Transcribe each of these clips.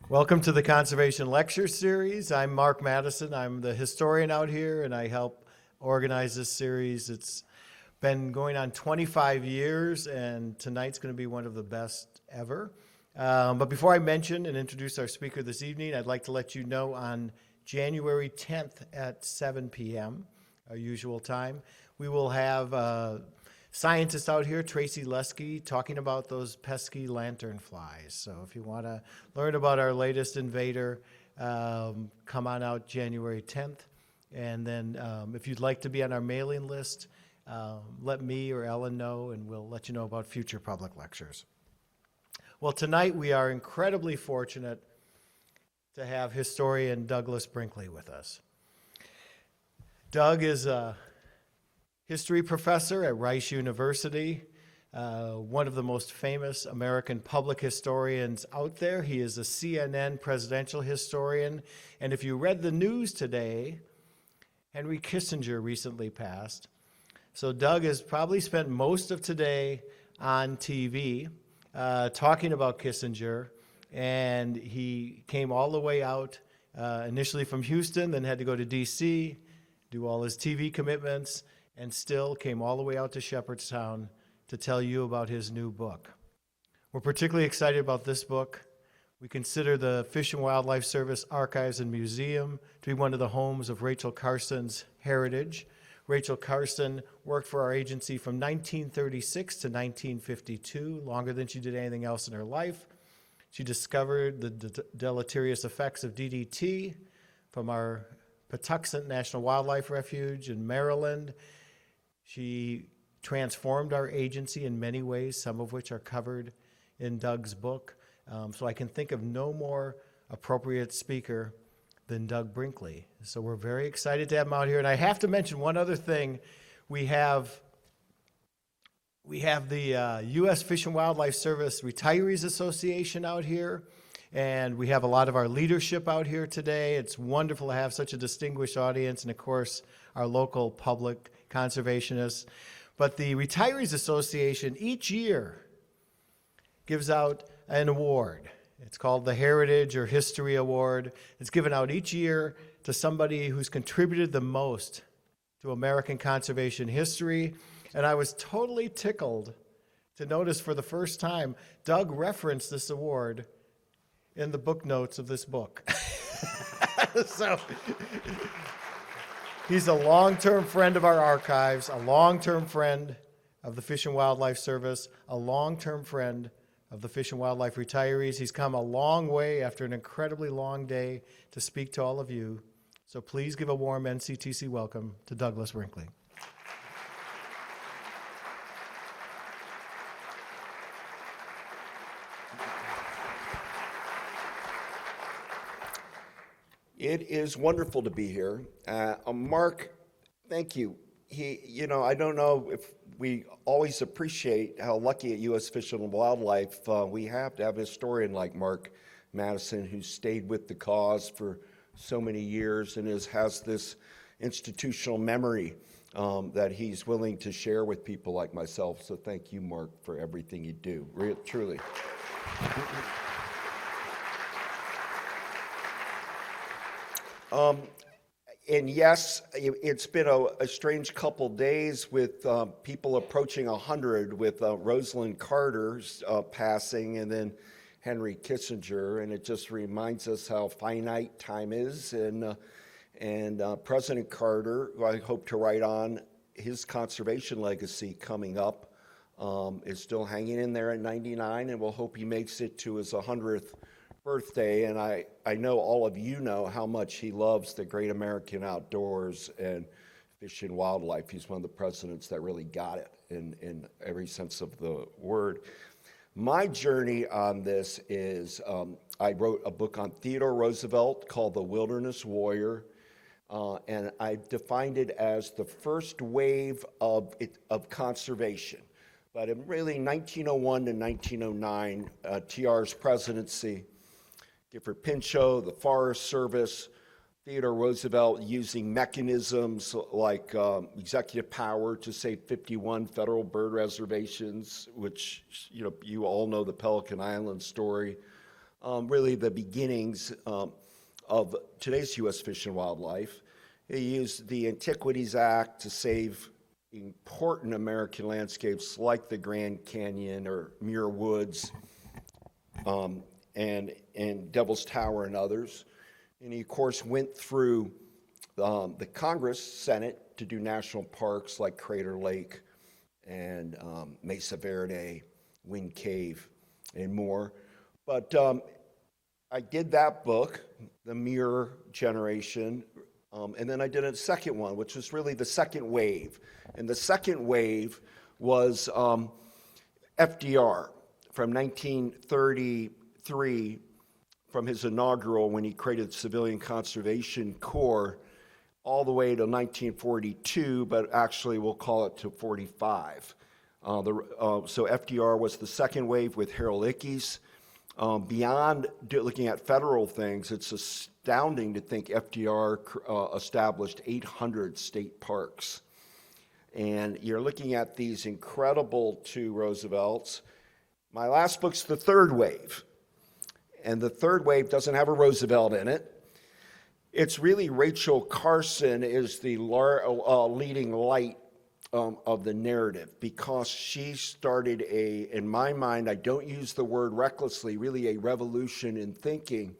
Welcome to the Conservation Lecture Series. I'm Mark Madison. I'm the historian out here, and I help organize this series. It's been going on 25 years, and tonight's going to be one of the best ever. But before I mention and introduce our speaker this evening, I'd like to let you know on January 10th at 7 p.m., our usual time, we will have scientist out here, Tracy Lusky, talking about those pesky lanternflies. So if you want to learn about our latest invader, come on out January 10th. And then if you'd like to be on our mailing list, let me or Ellen know, and we'll let you know about future public lectures. Well, tonight we are incredibly fortunate to have historian Douglas Brinkley with us. Doug is a history professor at Rice University, one of the most famous American public historians out there. He is a CNN presidential historian. And if you read the news today, Henry Kissinger recently passed. So Doug has probably spent most of today on TV talking about Kissinger. And he came all the way out initially from Houston, then had to go to D.C., do all his TV commitments, and still came all the way out to Shepherdstown to tell you about his new book. We're particularly excited about this book. We consider the Fish and Wildlife Service Archives and Museum to be one of the homes of Rachel Carson's heritage. Rachel Carson worked for our agency from 1936 to 1952, longer than she did anything else in her life. She discovered the deleterious effects of DDT from our Patuxent National Wildlife Refuge in Maryland. She transformed our agency in many ways, some of which are covered in Doug's book. So I can think of no more appropriate speaker than Doug Brinkley. So we're very excited to have him out here. And I have to mention one other thing. We have the U.S. Fish and Wildlife Service Retirees Association out here. And we have a lot of our leadership out here today. It's wonderful to have such a distinguished audience, and of course, our local public conservationists. But the Retirees Association each year gives out an award. It's called the Heritage or History Award. It's given out each year to somebody who's contributed the most to American conservation history. And I was totally tickled to notice for the first time, Doug referenced this award in the book notes of this book. So he's a long-term friend of our archives, a long-term friend of the Fish and Wildlife Service, a long-term friend of the Fish and Wildlife retirees. He's come a long way after an incredibly long day to speak to all of you. So please give a warm NCTC welcome to Douglas Brinkley. It is wonderful to be here. Mark, thank you. I don't know if we always appreciate how lucky at U.S. Fish and Wildlife we have to have a historian like Mark Madison who stayed with the cause for so many years and has this institutional memory that he's willing to share with people like myself. So thank you, Mark, for everything you do, truly. And yes, it's been a strange couple days with people approaching 100 with Rosalind Carter's passing and then Henry Kissinger, and it just reminds us how finite time is. And President Carter, who I hope to write on his conservation legacy coming up, is still hanging in there at 99, and we'll hope he makes it to his 100th birthday. And I know all of you know how much he loves the great American outdoors and fish and wildlife. He's one of the presidents that really got it in every sense of the word. My journey on this is I wrote a book on Theodore Roosevelt called The Wilderness Warrior, and I defined it as the first wave of conservation. But in really 1901 to 1909, TR's presidency, Gifford Pinchot, the Forest Service, Theodore Roosevelt using mechanisms like executive power to save 51 federal bird reservations, which you all know the Pelican Island story, really the beginnings of today's U.S. Fish and Wildlife. He used the Antiquities Act to save important American landscapes like the Grand Canyon or Muir Woods and Devil's Tower and others. And he, of course, went through the Congress, Senate, to do national parks like Crater Lake and Mesa Verde, Wind Cave, and more. But I did that book, The Muir Generation, and then I did a second one, which was really the second wave. And the second wave was FDR from 1933, from his inaugural when he created the Civilian Conservation Corps, all the way to 1942, but actually we'll call it to 45. So FDR was the second wave with Harold Ickes. Beyond looking at federal things, it's astounding to think FDR established 800 state parks. And you're looking at these incredible two Roosevelts. My last book's the third wave. And the third wave doesn't have a Roosevelt in it. It's really Rachel Carson is the leading light of the narrative, because she started in my mind, I don't use the word recklessly, really a revolution in thinking,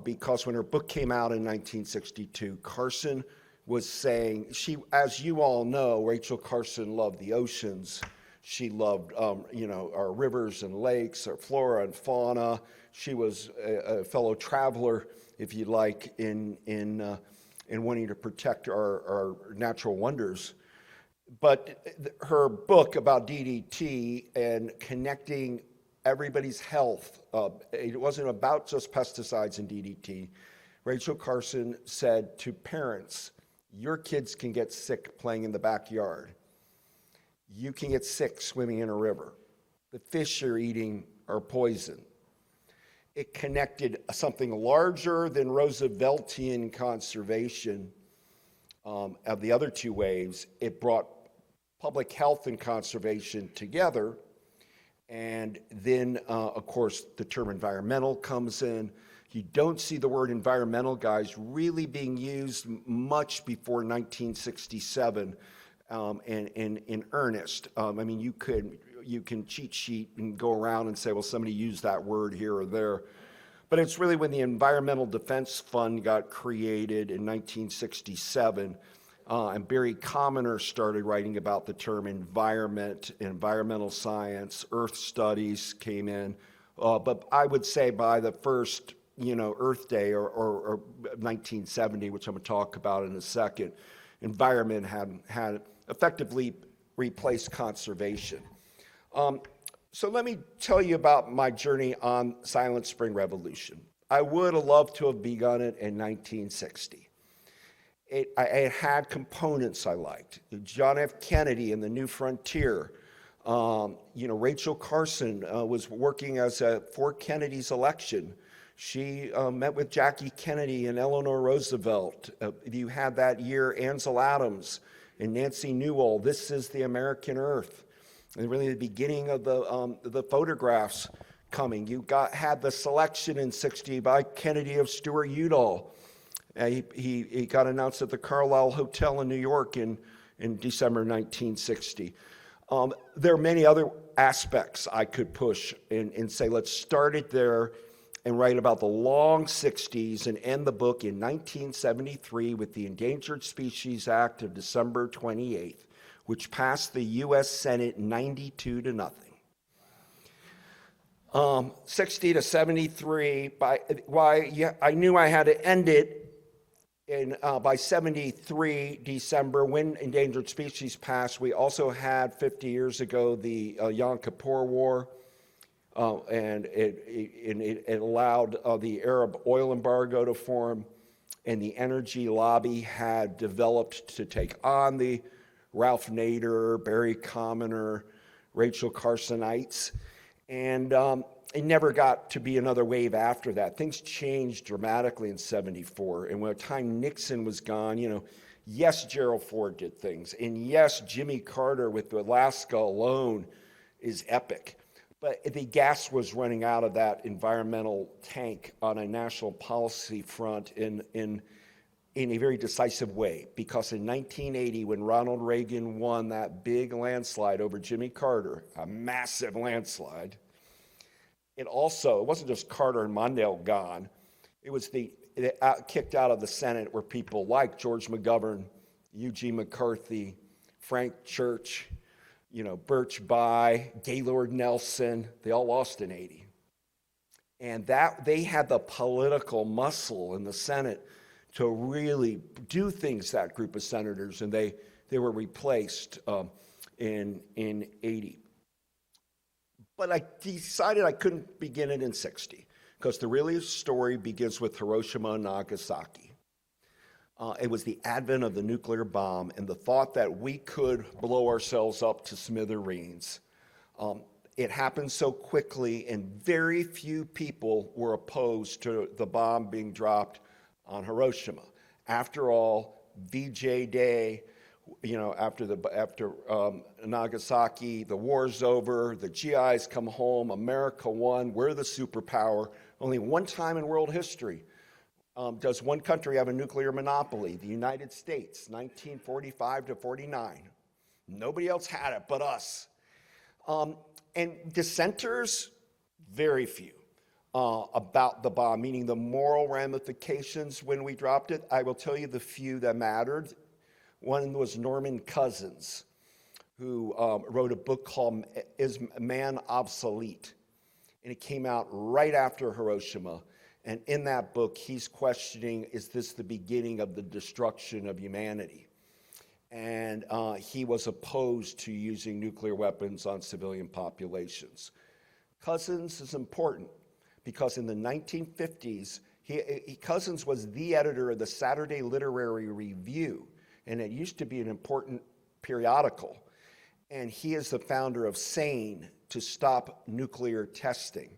because when her book came out in 1962, Carson was saying, as you all know, Rachel Carson loved the oceans. She loved, our rivers and lakes, our flora and fauna. She was a fellow traveler, if you like, in wanting to protect our natural wonders. But her book about DDT and connecting everybody's health, it wasn't about just pesticides and DDT. Rachel Carson said to parents, your kids can get sick playing in the backyard. You can get sick swimming in a river. The fish you're eating are poison. It connected something larger than Rooseveltian conservation of the other two waves. It brought public health and conservation together. And then, of course, the term environmental comes in. You don't see the word environmental, guys, really being used much before 1967 in earnest. I mean, you can cheat sheet and go around and say, well, somebody used that word here or there. But it's really when the Environmental Defense Fund got created in 1967, and Barry Commoner started writing about the term environment, environmental science, earth studies came in. But I would say by the first, Earth Day or 1970, which I'm going to talk about in a second, environment had effectively replaced conservation. So let me tell you about my journey on Silent Spring Revolution. I would have loved to have begun it in 1960. It had components I liked. John F. Kennedy and the New Frontier. Rachel Carson was working for Kennedy's election. She met with Jackie Kennedy and Eleanor Roosevelt. You had that year Ansel Adams and Nancy Newell, This is the American Earth. And really the beginning of the photographs coming. You had the selection in 60 by Kennedy of Stewart Udall. He got announced at the Carlisle Hotel in New York in December 1960. There are many other aspects I could push and say, let's start it there and write about the Long Sixties and end the book in 1973 with the Endangered Species Act of December 28th, which passed the U.S. Senate 92-0. 60 to 73, I knew I had to end it by 73 December when endangered species passed. We also had 50 years ago the Yom Kippur War, and it allowed the Arab oil embargo to form, and the energy lobby had developed to take on the Ralph Nader, Barry Commoner, Rachel Carsonites, and it never got to be another wave after that. Things changed dramatically in 74, and by the time Nixon was gone, yes, Gerald Ford did things, and yes, Jimmy Carter with Alaska alone is epic. But the gas was running out of that environmental tank on a national policy front in a very decisive way, because in 1980, when Ronald Reagan won that big landslide over Jimmy Carter, a massive landslide, it wasn't just Carter and Mondale gone, it was kicked out of the Senate were people like George McGovern, Eugene McCarthy, Frank Church, Birch Bayh, Gaylord Nelson. They all lost in 80. And that they had the political muscle in the Senate to really do things, that group of senators, and they were replaced in 80. But I decided I couldn't begin it in 60, because the real story begins with Hiroshima and Nagasaki. It was the advent of the nuclear bomb and the thought that we could blow ourselves up to smithereens. It happened so quickly, and very few people were opposed to the bomb being dropped on Hiroshima. After all, VJ Day, after Nagasaki, the war's over, the GIs come home, America won, we're the superpower. Only one time in world history does one country have a nuclear monopoly, the United States, 1945 to 49. Nobody else had it but us. And dissenters, very few about the bomb, meaning the moral ramifications when we dropped it. I will tell you the few that mattered. One was Norman Cousins, who wrote a book called Is Man Obsolete? And it came out right after Hiroshima. And in that book, he's questioning, is this the beginning of the destruction of humanity? And he was opposed to using nuclear weapons on civilian populations. Cousins is important because in the 1950s, Cousins was the editor of the Saturday Literary Review, and it used to be an important periodical. And he is the founder of SANE, to stop nuclear testing.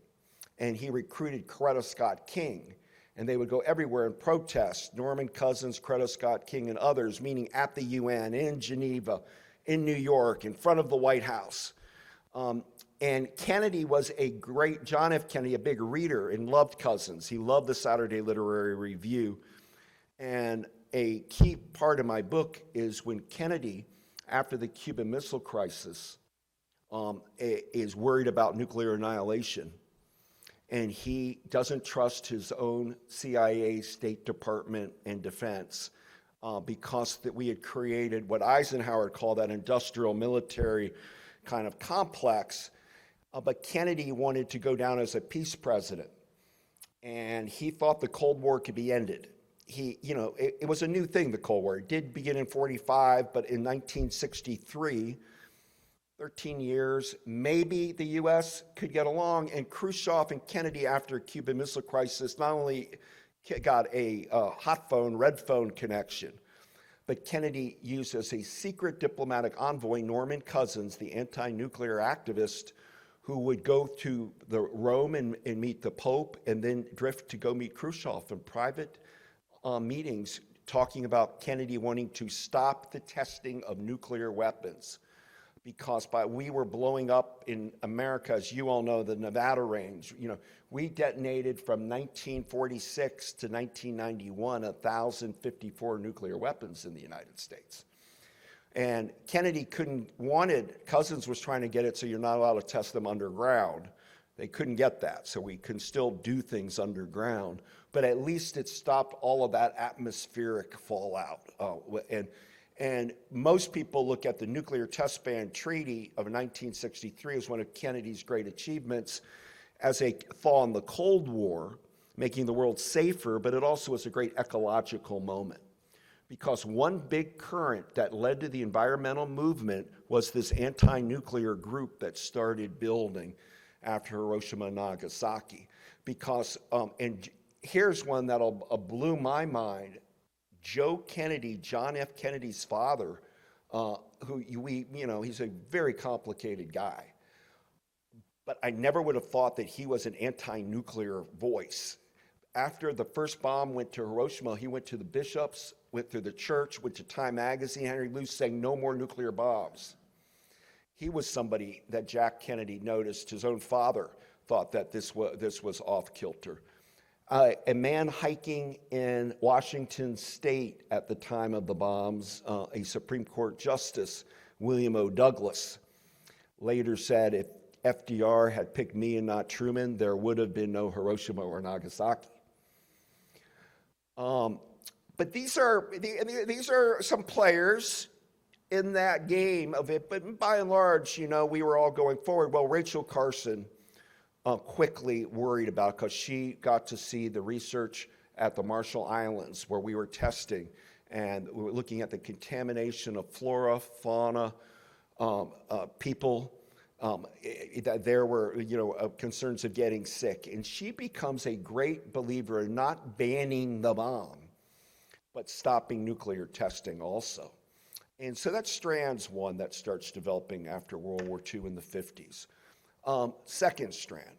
And he recruited Coretta Scott King, and they would go everywhere and protest. Norman Cousins, Coretta Scott King, and others, meeting at the UN, in Geneva, in New York, in front of the White House. And Kennedy was John F. Kennedy, a big reader, and loved Cousins. He loved the Saturday Literary Review. And a key part of my book is when Kennedy, after the Cuban Missile Crisis, is worried about nuclear annihilation. And he doesn't trust his own CIA, State Department, and Defense because that we had created what Eisenhower called that industrial military kind of complex. But Kennedy wanted to go down as a peace president. And he thought the Cold War could be ended. It was a new thing, the Cold War. It did begin in 45, but in 1963, 13 years, maybe the U.S. could get along. And Khrushchev and Kennedy, after Cuban Missile Crisis, not only got a hot phone, red phone connection, but Kennedy used as a secret diplomatic envoy Norman Cousins, the anti-nuclear activist, who would go to Rome and meet the Pope, and then drift to go meet Khrushchev in private meetings, talking about Kennedy wanting to stop the testing of nuclear weapons. Because we were blowing up in America, as you all know, the Nevada range. We detonated from 1946 to 1991 1,054 nuclear weapons in the United States. And Kennedy Cousins was trying to get it so you're not allowed to test them underground. They couldn't get that, so we can still do things underground. But at least it stopped all of that atmospheric fallout. And most people look at the Nuclear Test Ban Treaty of 1963 as one of Kennedy's great achievements as a thaw in the Cold War, making the world safer, but it also was a great ecological moment. Because one big current that led to the environmental movement was this anti-nuclear group that started building after Hiroshima and Nagasaki. And here's one that'll blew my mind. Joe Kennedy, John F. Kennedy's father, he's a very complicated guy. But I never would have thought that he was an anti-nuclear voice. After the first bomb went to Hiroshima, he went to the bishops, went to the church, went to Time magazine, Henry Luce, saying no more nuclear bombs. He was somebody that Jack Kennedy noticed. His own father thought that this was off kilter. A man hiking in Washington State at the time of the bombs, a Supreme Court Justice, William O. Douglas, later said, if FDR had picked me and not Truman, there would have been no Hiroshima or Nagasaki. But these are some players in that game of it. But by and large, we were all going forward. Well, Rachel Carson quickly worried about, because she got to see the research at the Marshall Islands where we were testing, and we were looking at the contamination of flora, fauna, people. There were, concerns of getting sick. And she becomes a great believer in not banning the bomb, but stopping nuclear testing also. And so that strand's one that starts developing after World War II in the 50s. Second strand,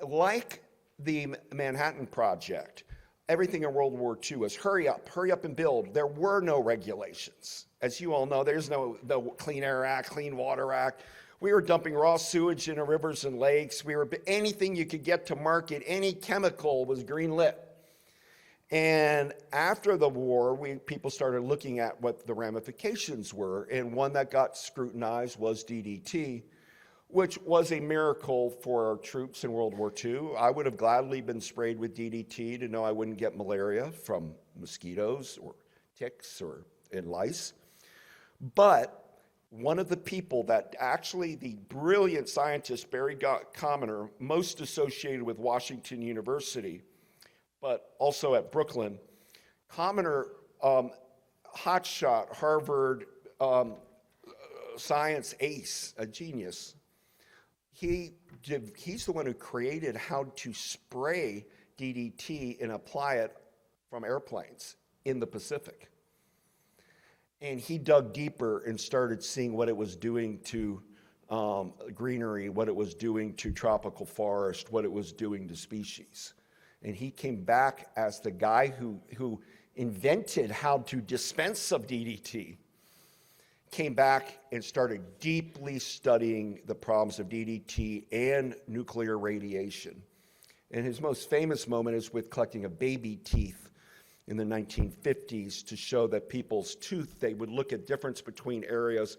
like the Manhattan Project, everything in World War II was hurry up and build. There were no regulations. As you all know, there's no Clean Air Act, Clean Water Act. We were dumping raw sewage into rivers and lakes. Anything you could get to market, any chemical was green lit. And after the war, people started looking at what the ramifications were. And one that got scrutinized was DDT, which was a miracle for our troops in World War II. I would have gladly been sprayed with DDT to know I wouldn't get malaria from mosquitoes or ticks or lice. But one of the people that actually, the brilliant scientist Barry Commoner, most associated with Washington University, but also at Brooklyn, Commoner, hotshot, Harvard science ace, a genius. He's the one who created how to spray DDT and apply it from airplanes in the Pacific. And he dug deeper and started seeing what it was doing to greenery, what it was doing to tropical forest, what it was doing to species. And he came back as the guy who invented how to dispense of DDT, came back and started deeply studying the problems of DDT and nuclear radiation. And his most famous moment is with collecting of baby teeth in the 1950s to show that people's tooth, they would look at difference between areas.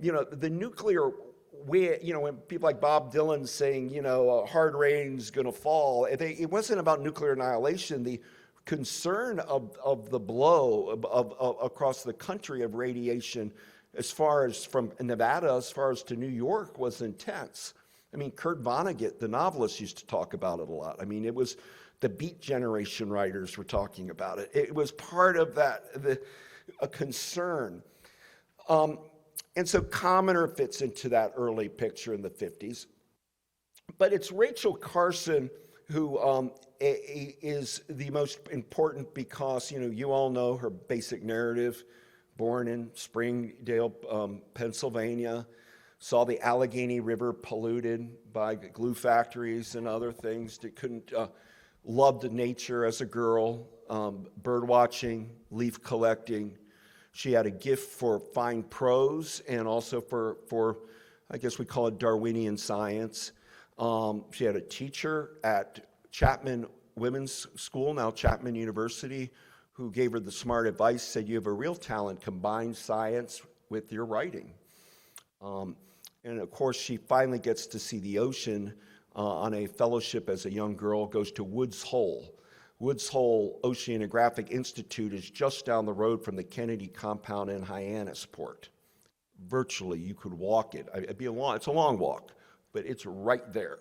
The nuclear, when people like Bob Dylan saying, hard rain's gonna fall, it wasn't about nuclear annihilation. The concern of the blow across the country of radiation, as far as from Nevada, as far as to New York, was intense. I mean, Kurt Vonnegut, the novelist, used to talk about it a lot. I mean, it was the Beat Generation writers were talking about it. It was part of that, a concern. And so Commoner fits into that early picture in the 50s. But it's Rachel Carson who is the most important because, you all know her basic narrative. Born in Springdale, Pennsylvania, saw the Allegheny River polluted by glue factories and other things. That couldn't, loved nature as a girl, bird watching, leaf collecting. She had a gift for fine prose and also for I guess we call it Darwinian science. She had a teacher at Chapman Women's School, now Chapman University, who gave her the smart advice, said, you have a real talent, combine science with your writing. And of course, she finally gets to see the ocean on a fellowship as a young girl, goes to Woods Hole. Woods Hole Oceanographic Institute is just down the road from the Kennedy compound in Hyannisport. Virtually, you could walk it. It's a long walk, but it's right there.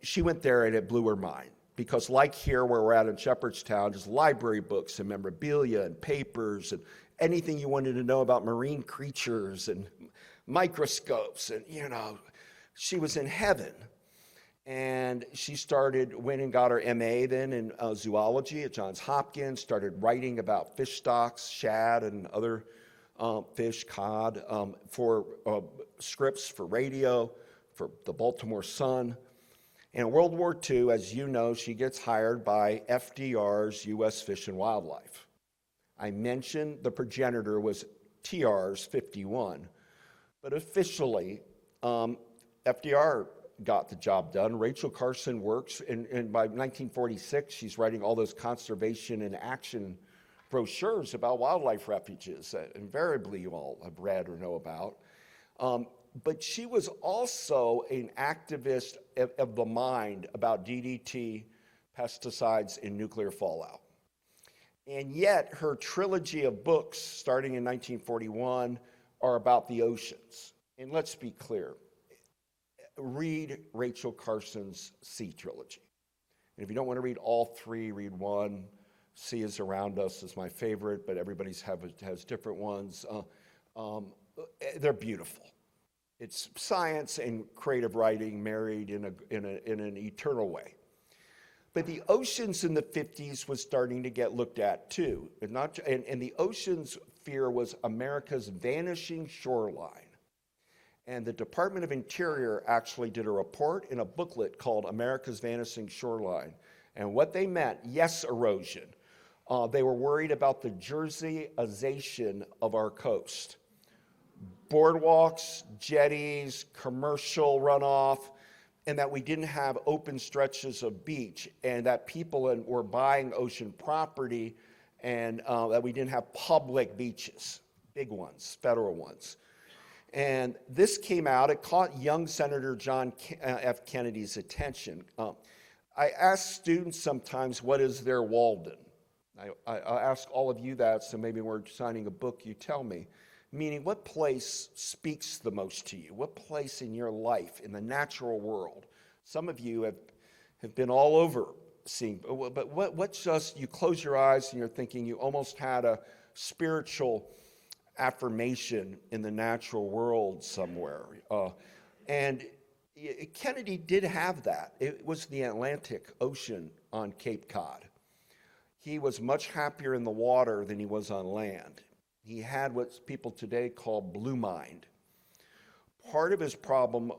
She went there and it blew her mind. Because like here where we're at in Shepherdstown, just library books and memorabilia and papers and anything you wanted to know about marine creatures and microscopes. And, she was in heaven. And she went and got her MA then in zoology at Johns Hopkins, started writing about fish stocks, shad and other fish, cod, for scripts for radio, for the Baltimore Sun. And in World War II, as you know, she gets hired by FDR's U.S. Fish and Wildlife. I mentioned the progenitor was TR's 51. But officially, FDR got the job done. Rachel Carson works, and by 1946, she's writing all those conservation and action brochures about wildlife refuges that invariably you all have read or know about. But she was also an activist of the mind about DDT, pesticides, and nuclear fallout. And yet her trilogy of books, starting in 1941, are about the oceans. And let's be clear, read Rachel Carson's Sea trilogy. And if you don't want to read all three, read one. Sea is Around Us is my favorite, but everybody's has different ones. They're beautiful. It's science and creative writing married in an eternal way. But the oceans in the 50s was starting to get looked at too. And the oceans fear was America's vanishing shoreline. And the Department of Interior actually did a report in a booklet called America's Vanishing Shoreline. And what they meant, yes, erosion. They were worried about the Jerseyization of our coast. Boardwalks, jetties, commercial runoff, and that we didn't have open stretches of beach, and that people were buying ocean property, and that we didn't have public beaches, big ones, federal ones. And this came out, it caught young Senator John F. Kennedy's attention. I ask students sometimes, what is their Walden? I ask all of you that, so maybe when we're signing a book, you tell me. Meaning, what place speaks the most to you? What place in your life, in the natural world? Some of you have been all over seeing, but what's just, you close your eyes and you're thinking you almost had a spiritual affirmation in the natural world somewhere. And Kennedy did have that. It was the Atlantic Ocean on Cape Cod. He was much happier in the water than he was on land. He had what people today call blue mind. Part of his problem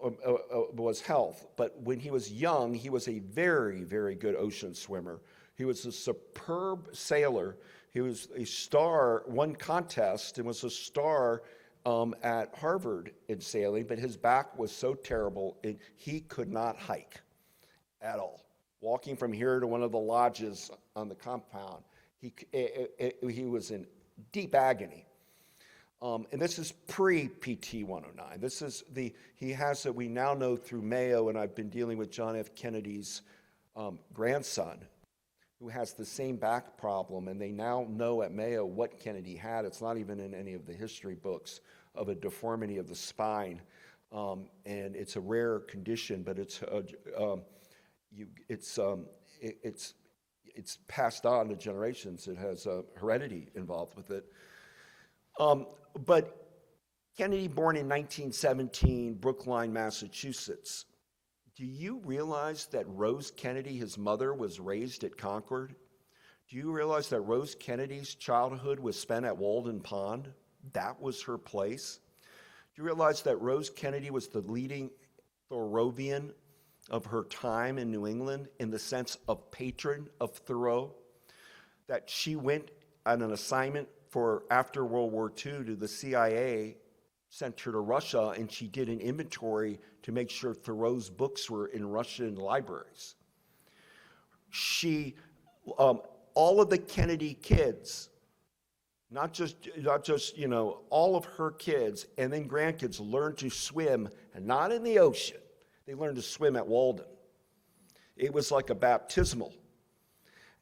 was health, but when he was young, he was a very, very good ocean swimmer. He was a superb sailor. He was a star, won contest, and was a star at Harvard in sailing, but his back was so terrible, he could not hike at all. Walking from here to one of the lodges on the compound, he was in deep agony. And this is pre-PT 109. This is he has that we now know through Mayo, and I've been dealing with John F. Kennedy's grandson, who has the same back problem, and they now know at Mayo what Kennedy had. It's not even in any of the history books, of a deformity of the spine. And it's a rare condition, but it's passed on to generations. It has heredity involved with it. But Kennedy, born in 1917, Brookline, Massachusetts. Do you realize that Rose Kennedy, his mother, was raised at Concord? Do you realize that Rose Kennedy's childhood was spent at Walden Pond? That was her place. Do you realize that Rose Kennedy was the leading Thoreauvian of her time in New England in the sense of patron of Thoreau? That she went on an assignment for after World War II to the CIA, sent her to Russia, and she did an inventory to make sure Thoreau's books were in Russian libraries. She, all of the Kennedy kids, not just all of her kids and then grandkids learned to swim, and not in the ocean. They learned to swim at Walden. It was like a baptismal.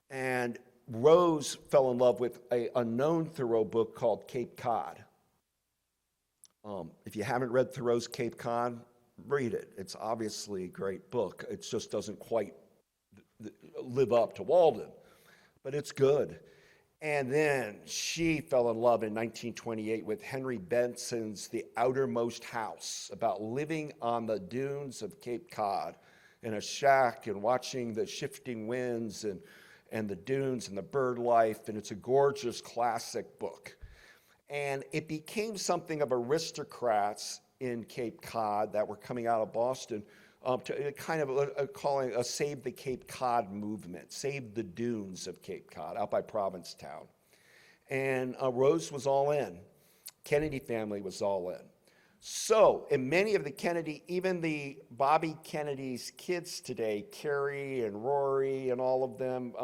And Rose fell in love with an unknown Thoreau book called Cape Cod. If you haven't read Thoreau's Cape Cod, read it. It's obviously a great book. It just doesn't quite live up to Walden, but it's good. And then she fell in love in 1928 with Henry Benson's The Outermost House, about living on the dunes of Cape Cod in a shack and watching the shifting winds and the dunes and the bird life, and it's a gorgeous classic book. And it became something of aristocrats in Cape Cod that were coming out of Boston to kind of calling a Save the Cape Cod movement, Save the Dunes of Cape Cod, out by Provincetown. And Rose was all in. Kennedy family was all in. So, and many of the Kennedy, even the Bobby Kennedy's kids today, Carrie and Rory and all of them,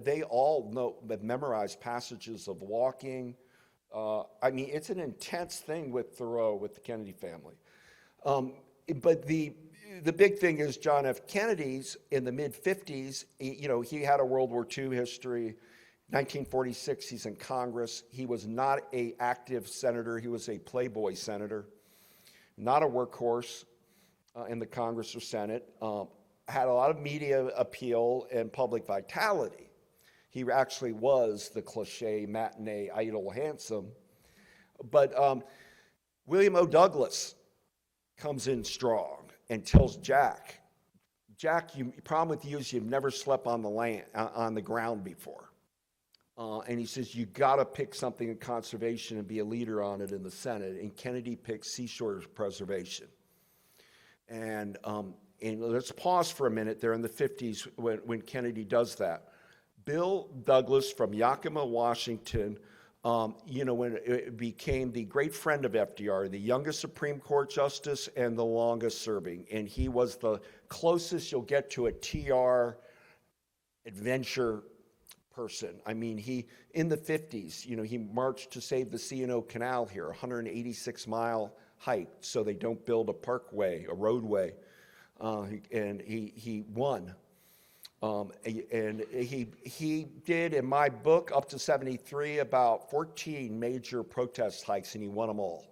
they all have memorized passages of walking. I mean, it's an intense thing with Thoreau, with the Kennedy family. But the big thing is John F. Kennedy's in the mid-50s, he had a World War II history. 1946, he's in Congress. He was not an active senator. He was a playboy senator, not a workhorse in the Congress or Senate. Had a lot of media appeal and public vitality. He actually was the cliche matinee idol handsome. But William O. Douglas comes in strong and tells Jack, the problem with you is you've never slept on the ground before. And he says, you got to pick something in conservation and be a leader on it in the Senate. And Kennedy picked seashore preservation. And let's pause for a minute there in the 50s when Kennedy does that. Bill Douglas from Yakima, Washington, when it became the great friend of FDR, the youngest Supreme Court justice and the longest serving. And he was the closest you'll get to a TR adventure person. I mean, in the 50s, he marched to save the C&O Canal here, 186-mile hike, so they don't build a roadway, and he won. And he did, in my book, up to 73, about 14 major protest hikes, and he won them all.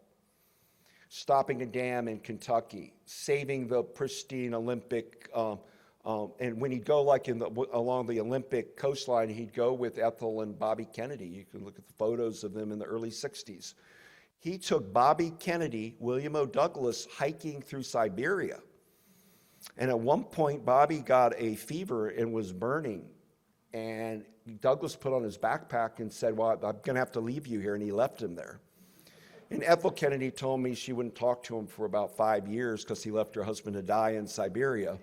Stopping a dam in Kentucky, saving the pristine Olympic, and when he'd go along the Olympic coastline, he'd go with Ethel and Bobby Kennedy. You can look at the photos of them in the early 60s. He took Bobby Kennedy, William O. Douglas, hiking through Siberia. And at one point, Bobby got a fever and was burning. And Douglas put on his backpack and said, well, I'm going to have to leave you here. And he left him there. And Ethel Kennedy told me she wouldn't talk to him for about 5 years because he left her husband to die in Siberia.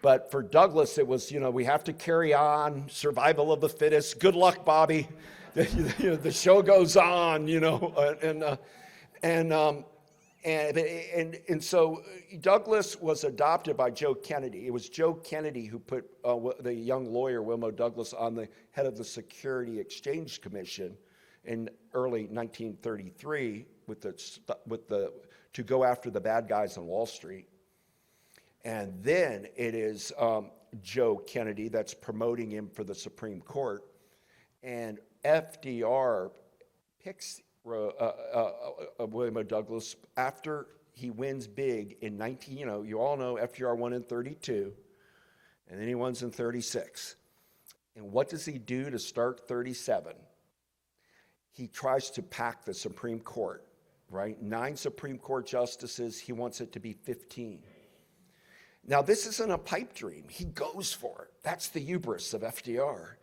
But for Douglas, it was, we have to carry on, survival of the fittest. Good luck, Bobby. The show goes on, And so Douglas was adopted by Joe Kennedy. It was Joe Kennedy who put the young lawyer, William O. Douglas, on the head of the Security Exchange Commission in early 1933 to go after the bad guys on Wall Street. And then it is Joe Kennedy that's promoting him for the Supreme Court. And FDR picks William O. Douglas after he wins big in you all know FDR won in 32, and then he wins in 36. And what does he do to start 37? He tries to pack the Supreme Court, right? 9 Supreme Court justices, he wants it to be 15. Now, this isn't a pipe dream. He goes for it. That's the hubris of FDR.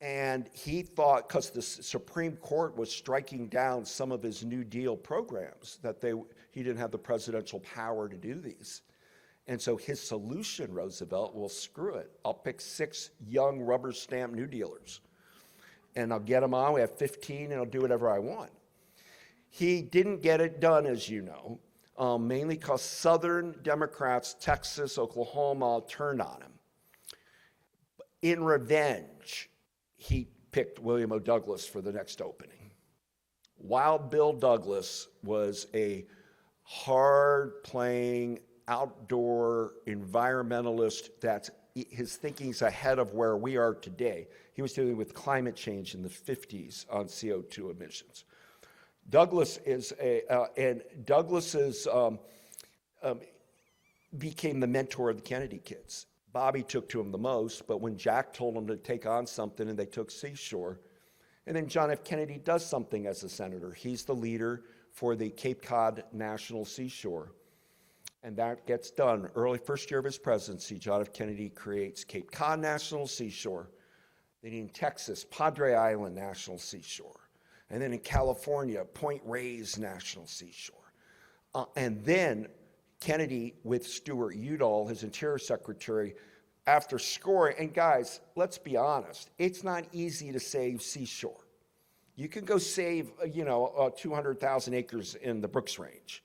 And he thought, because the Supreme Court was striking down some of his New Deal programs, that he didn't have the presidential power to do these. And so his solution, Roosevelt, well, screw it. I'll pick 6 young rubber stamp New Dealers. And I'll get them on. We have 15, and I'll do whatever I want. He didn't get it done, as you know. Mainly because Southern Democrats, Texas, Oklahoma, turned on him. In revenge, he picked William O. Douglas for the next opening. Wild Bill Douglas was a hard-playing, outdoor environmentalist that his thinking's ahead of where we are today. He was dealing with climate change in the 50s on CO2 emissions. Douglas became the mentor of the Kennedy kids. Bobby took to him the most, but when Jack told him to take on something and they took Seashore, and then John F. Kennedy does something as a senator. He's the leader for the Cape Cod National Seashore, and that gets done. First year of his presidency, John F. Kennedy creates Cape Cod National Seashore. Then in Texas, Padre Island National Seashore. And then in California, Point Reyes National Seashore. And then Kennedy, with Stewart Udall, his Interior Secretary, after scoring, and guys, let's be honest, it's not easy to save seashore. You can go save, 200,000 acres in the Brooks Range.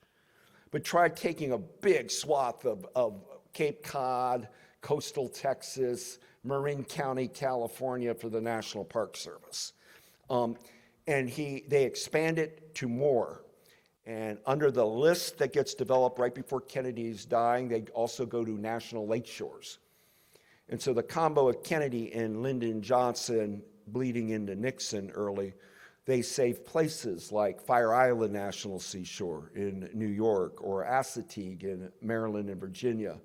But try taking a big swath of Cape Cod, coastal Texas, Marin County, California for the National Park Service. And they expand it to more. And under the list that gets developed right before Kennedy's dying, they also go to national lake shores. And so the combo of Kennedy and Lyndon Johnson bleeding into Nixon early, they saved places like Fire Island National Seashore in New York or Assateague in Maryland and Virginia.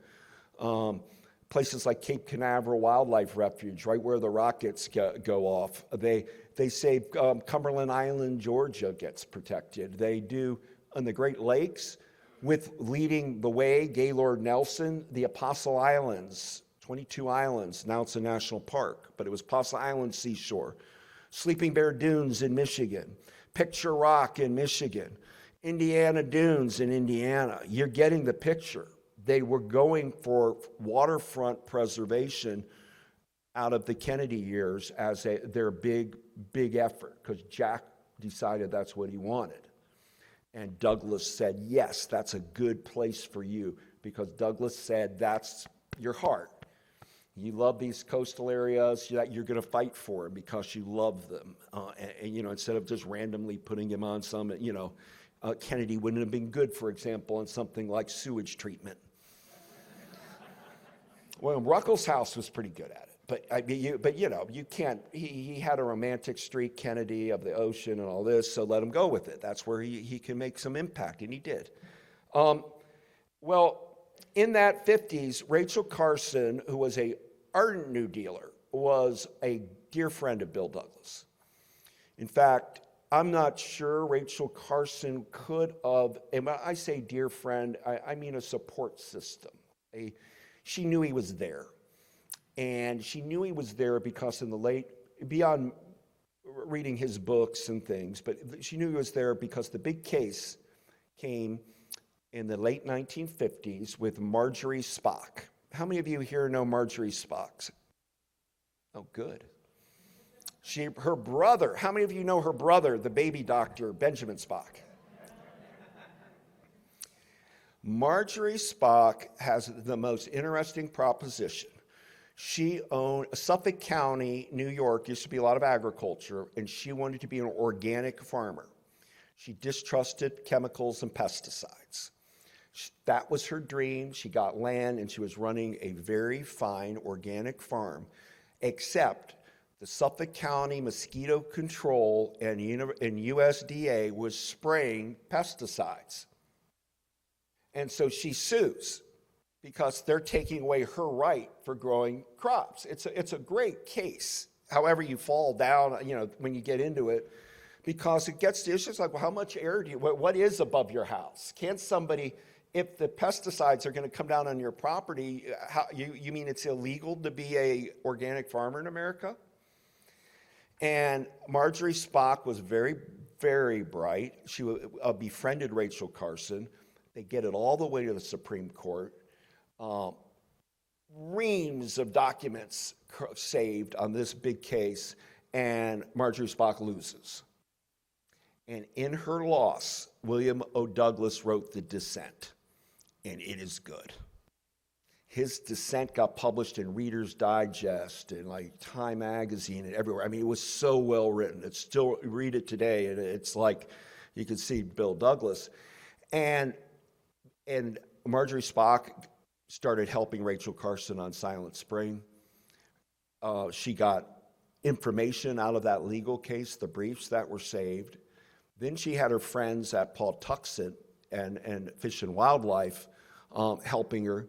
Places like Cape Canaveral Wildlife Refuge, right where the rockets go off. They save Cumberland Island, Georgia gets protected. They do on the Great Lakes with leading the way, Gaylord Nelson, the Apostle Islands, 22 islands. Now it's a national park, but it was Apostle Island Seashore. Sleeping Bear Dunes in Michigan, Picture Rock in Michigan, Indiana Dunes in Indiana. You're getting the picture. They were going for waterfront preservation out of the Kennedy years as their big effort, because Jack decided that's what he wanted. And Douglas said, yes, that's a good place for you, because Douglas said that's your heart. You love these coastal areas that you're going to fight for because you love them. Instead of just randomly putting him on some, Kennedy wouldn't have been good, for example, on something like sewage treatment. Well, Ruckelshaus was pretty good at it. You can't. He had a romantic streak, Kennedy, of the ocean and all this, so let him go with it. That's where he can make some impact, and he did. In that 50s, Rachel Carson, who was an ardent New Dealer, was a dear friend of Bill Douglas. In fact, I'm not sure Rachel Carson could have, and when I say dear friend, I mean a support system. She knew he was there. And she knew he was there because beyond reading his books and things, but she knew he was there because the big case came in the late 1950s with Marjorie Spock. How many of you here know Marjorie Spock? Oh, good. Her brother, how many of you know her brother, the baby doctor, Benjamin Spock? Marjorie Spock has the most interesting proposition. She owned Suffolk County, New York, used to be a lot of agriculture, and she wanted to be an organic farmer. She distrusted chemicals and pesticides. That was her dream. She got land, and she was running a very fine organic farm, except the Suffolk County Mosquito Control and USDA was spraying pesticides. And so she sues because they're taking away her right for growing crops. It's a great case, however you fall down, when you get into it, because it gets to issues like, well, how much air what is above your house? Can't somebody, if the pesticides are going to come down on your property, you mean it's illegal to be a organic farmer in America? And Marjorie Spock was very, very bright. She befriended Rachel Carson. They get it all the way to the Supreme Court. Reams of documents saved on this big case, and Marjorie Spock loses. And in her loss, William O. Douglas wrote The Dissent, and it is good. His dissent got published in Reader's Digest and Time Magazine and everywhere. I mean, it was so well written. It's still, read it today, and it's like you can see Bill Douglas. And Marjorie Spock started helping Rachel Carson on Silent Spring. She got information out of that legal case, the briefs that were saved. Then she had her friends at Paul Tuxet and Fish and Wildlife helping her.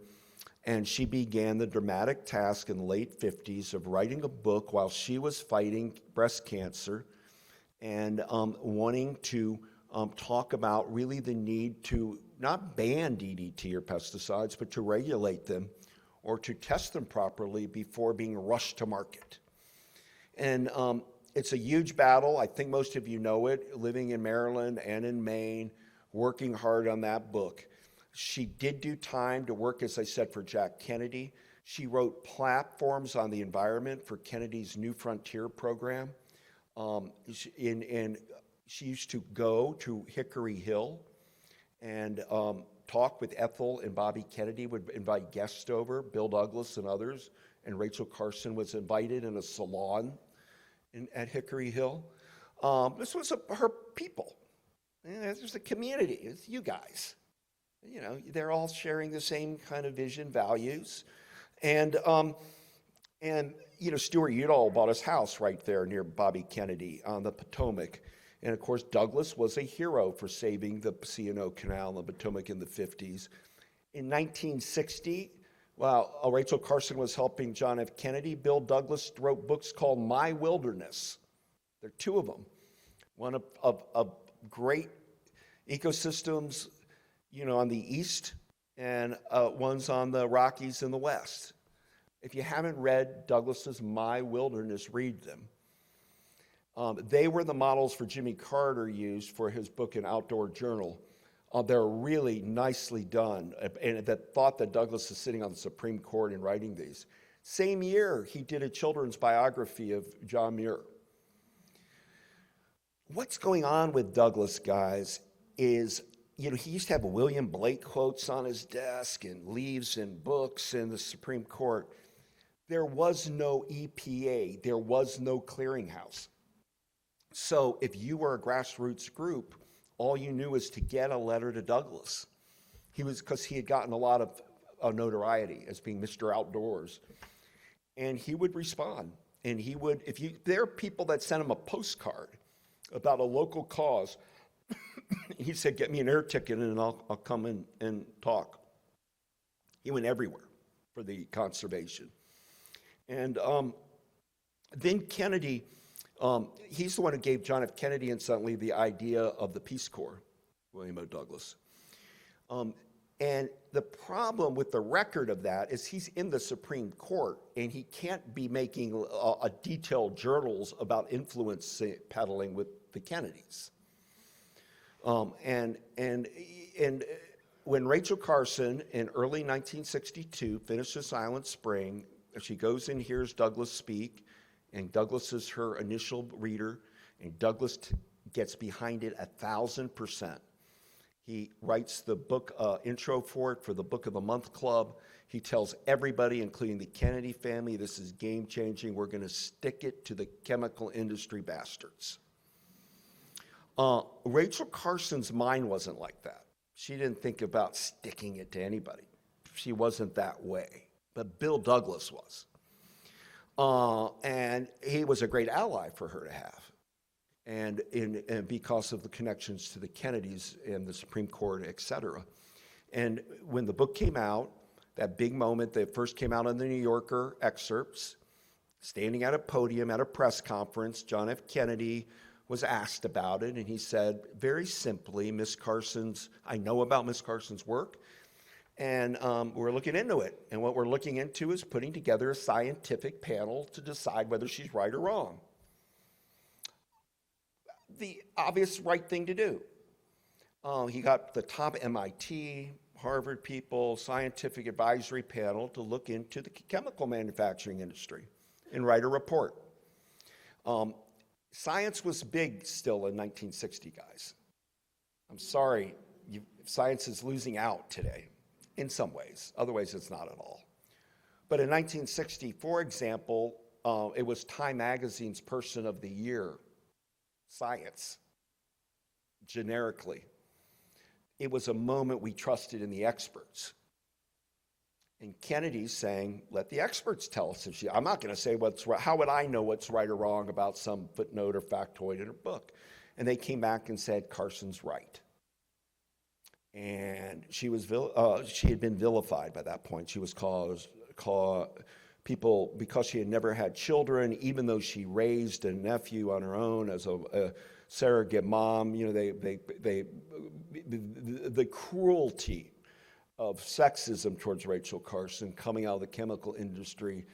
And she began the dramatic task in the late 50s of writing a book while she was fighting breast cancer and wanting to talk about really the need to not ban DDT or pesticides, but to regulate them or to test them properly before being rushed to market. And it's a huge battle. I think most of you know it, living in Maryland and in Maine, working hard on that book. She did do time to work, as I said, for Jack Kennedy. She wrote platforms on the environment for Kennedy's New Frontier program. And she used to go to Hickory Hill and talk with Ethel and Bobby Kennedy, would invite guests over, Bill Douglas and others, and Rachel Carson was invited in a salon at Hickory Hill. This was her people. There's a community. It's you guys. You know, they're all sharing the same kind of vision, values. And you know, Stewart Udall bought his house right there near Bobby Kennedy on the Potomac. And of course, Douglas was a hero for saving the C&O Canal and the Potomac in the 50s. In 1960, while Rachel Carson was helping John F. Kennedy, Bill Douglas wrote books called My Wilderness. There are two of them. One of great ecosystems, you know, on the east, and one's on the Rockies in the west. If you haven't read Douglas's My Wilderness, read them. They were the models for Jimmy Carter used for his book, An Outdoor Journal. They're really nicely done, and that thought that Douglas is sitting on the Supreme Court and writing these. Same year, he did a children's biography of John Muir. What's going on with Douglas, guys, is, you know, he used to have William Blake quotes on his desk and leaves and books in the Supreme Court. There was no EPA. There was no clearinghouse. So if you were a grassroots group, all you knew was to get a letter to Douglas. Because he had gotten a lot of notoriety as being Mr. Outdoors. And he would respond. And he would, there are people that sent him a postcard about a local cause. He said, get me an air ticket and I'll come in and talk. He went everywhere for the conservation. And then Kennedy, he's the one who gave John F. Kennedy incidentally the idea of the Peace Corps, William O. Douglas. And the problem with the record of that is he's in the Supreme Court and he can't be making detailed journals about influence peddling with the Kennedys. And when Rachel Carson in early 1962 finishes Silent Spring, she goes and hears Douglas speak, and Douglas is her initial reader, and Douglas gets behind it 1,000%. He writes the book intro for it for the Book of the Month Club. He tells everybody, including the Kennedy family, this is game-changing. We're going to stick it to the chemical industry bastards. Rachel Carson's mind wasn't like that. She didn't think about sticking it to anybody. She wasn't that way. But Bill Douglas was. And he was a great ally for her to have. And because of the connections to the Kennedys and the Supreme Court, et cetera. And when the book came out, that big moment that first came out in the New Yorker excerpts, standing at a podium at a press conference, John F. Kennedy was asked about it, and he said, very simply, I know about Miss Carson's work, and we're looking into it. And what we're looking into is putting together a scientific panel to decide whether she's right or wrong. The obvious right thing to do. He got the top MIT, Harvard people, scientific advisory panel to look into the chemical manufacturing industry and write a report. Science was big still in 1960, guys. I'm sorry, science is losing out today in some ways. Other ways, it's not at all. But in 1960, for example, it was Time Magazine's Person of the Year, science, generically. It was a moment we trusted in the experts. And Kennedy's saying, let the experts tell us. I'm not going to say what's right. How would I know what's right or wrong about some footnote or factoid in a book? And they came back and said, Carson's right. And she had been vilified by that point. She was called people, because she had never had children, even though she raised a nephew on her own as a surrogate mom. You know, the cruelty of sexism towards Rachel Carson coming out of the chemical industry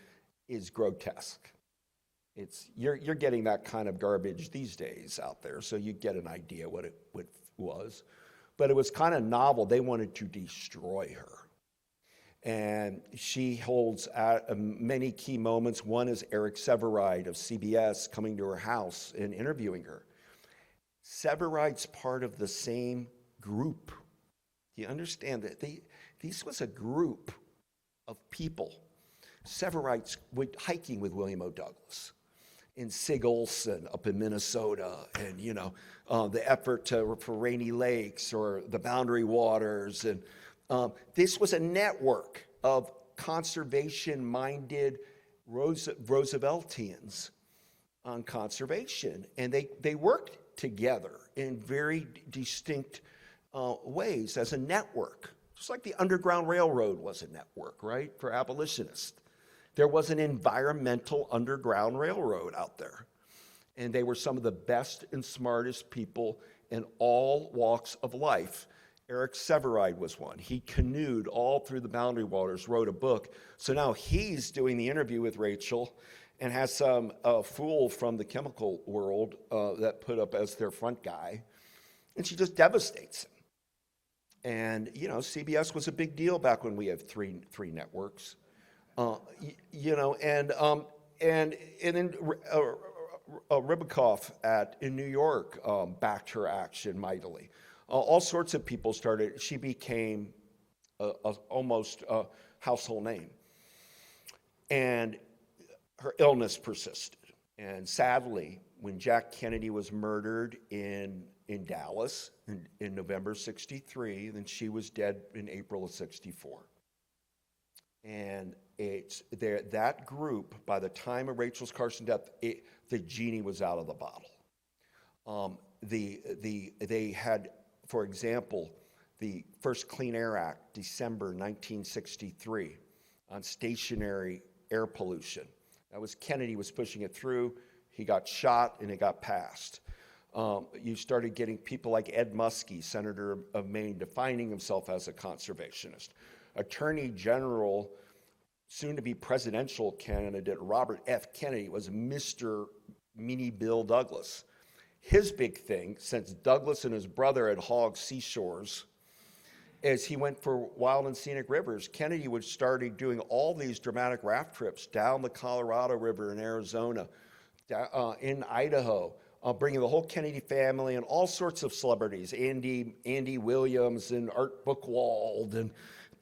is grotesque. You're getting that kind of garbage these days out there, so you get an idea what it was. But it was kind of novel. They wanted to destroy her. And she holds many key moments. One is Eric Sevareid of CBS coming to her house and interviewing her. Sevareid's part of the same group. You understand that? This was a group of people. Sevareid's hiking with William O. Douglas and Sig Olson up in Minnesota, and the effort for Rainy Lakes or the Boundary Waters, and this was a network of conservation-minded Rooseveltians on conservation, and they worked together in very distinct ways as a network, just like the Underground Railroad was a network, right, for abolitionists. There was an environmental Underground Railroad out there, and they were some of the best and smartest people in all walks of life. Eric Sevareid was one. He canoed all through the Boundary Waters, wrote a book. So now he's doing the interview with Rachel and has some fool from the chemical world that put up as their front guy, and she just devastates him. And CBS was a big deal back when we had three networks, and then Ribicoff in New York backed her action mightily. All sorts of people started. She became almost a household name, and her illness persisted. And sadly, when Jack Kennedy was murdered in Dallas in November '63, then she was dead in April of '64. And it's there, that group, by the time of Rachel's Carson death, the genie was out of the bottle. They had, for example, the first Clean Air Act, December 1963, on stationary air pollution. That was Kennedy was pushing it through. He got shot and it got passed. You started getting people like Ed Muskie, Senator of Maine, defining himself as a conservationist. Attorney General, soon-to-be presidential candidate Robert F. Kennedy was Mr. Meany Bill Douglas. His big thing, since Douglas and his brother had hogged seashores, is he went for wild and scenic rivers. Kennedy was started doing all these dramatic raft trips down the Colorado River in Arizona, in Idaho, bringing the whole Kennedy family and all sorts of celebrities, Andy Williams and Art Buchwald, and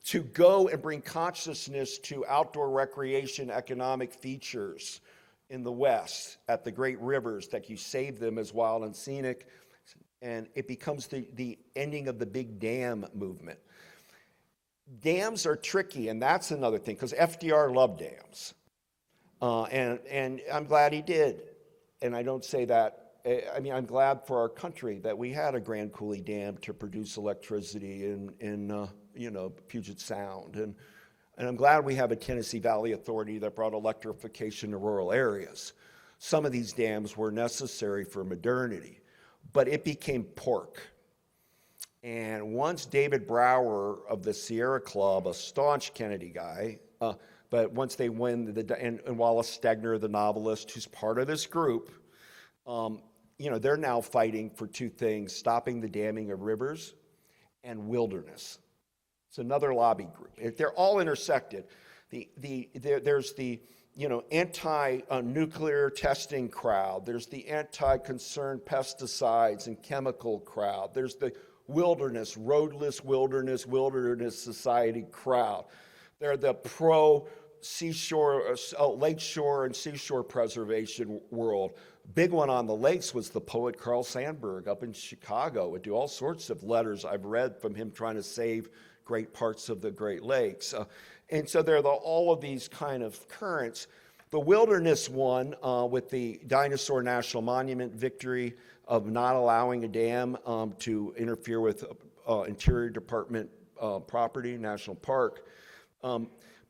to go and bring consciousness to outdoor recreation economic features in the West at the great rivers, that you save them as wild and scenic, and it becomes the ending of the big dam movement. Dams are tricky, and that's another thing, because FDR loved dams, and I'm glad he did, and I don't say that. I mean, I'm glad for our country that we had a Grand Coulee Dam to produce electricity in Puget Sound, and I'm glad we have a Tennessee Valley Authority that brought electrification to rural areas. Some of these dams were necessary for modernity, but it became pork. And once David Brower of the Sierra Club, a staunch Kennedy guy, but once they win, and Wallace Stegner, the novelist, who's part of this group, they're now fighting for two things: stopping the damming of rivers and wilderness. It's another lobby group. They're all intersected. There's the anti-nuclear testing crowd. There's the anti-concerned pesticides and chemical crowd. There's the wilderness, roadless wilderness society crowd. They're the pro-seashore, lakeshore and seashore preservation world. Big one on the lakes was the poet Carl Sandburg up in Chicago. Would do all sorts of letters I've read from him trying to save great parts of the Great Lakes. And so there are all of these kind of currents. The wilderness one, with the Dinosaur National Monument victory of not allowing a dam to interfere with Interior Department property, national park.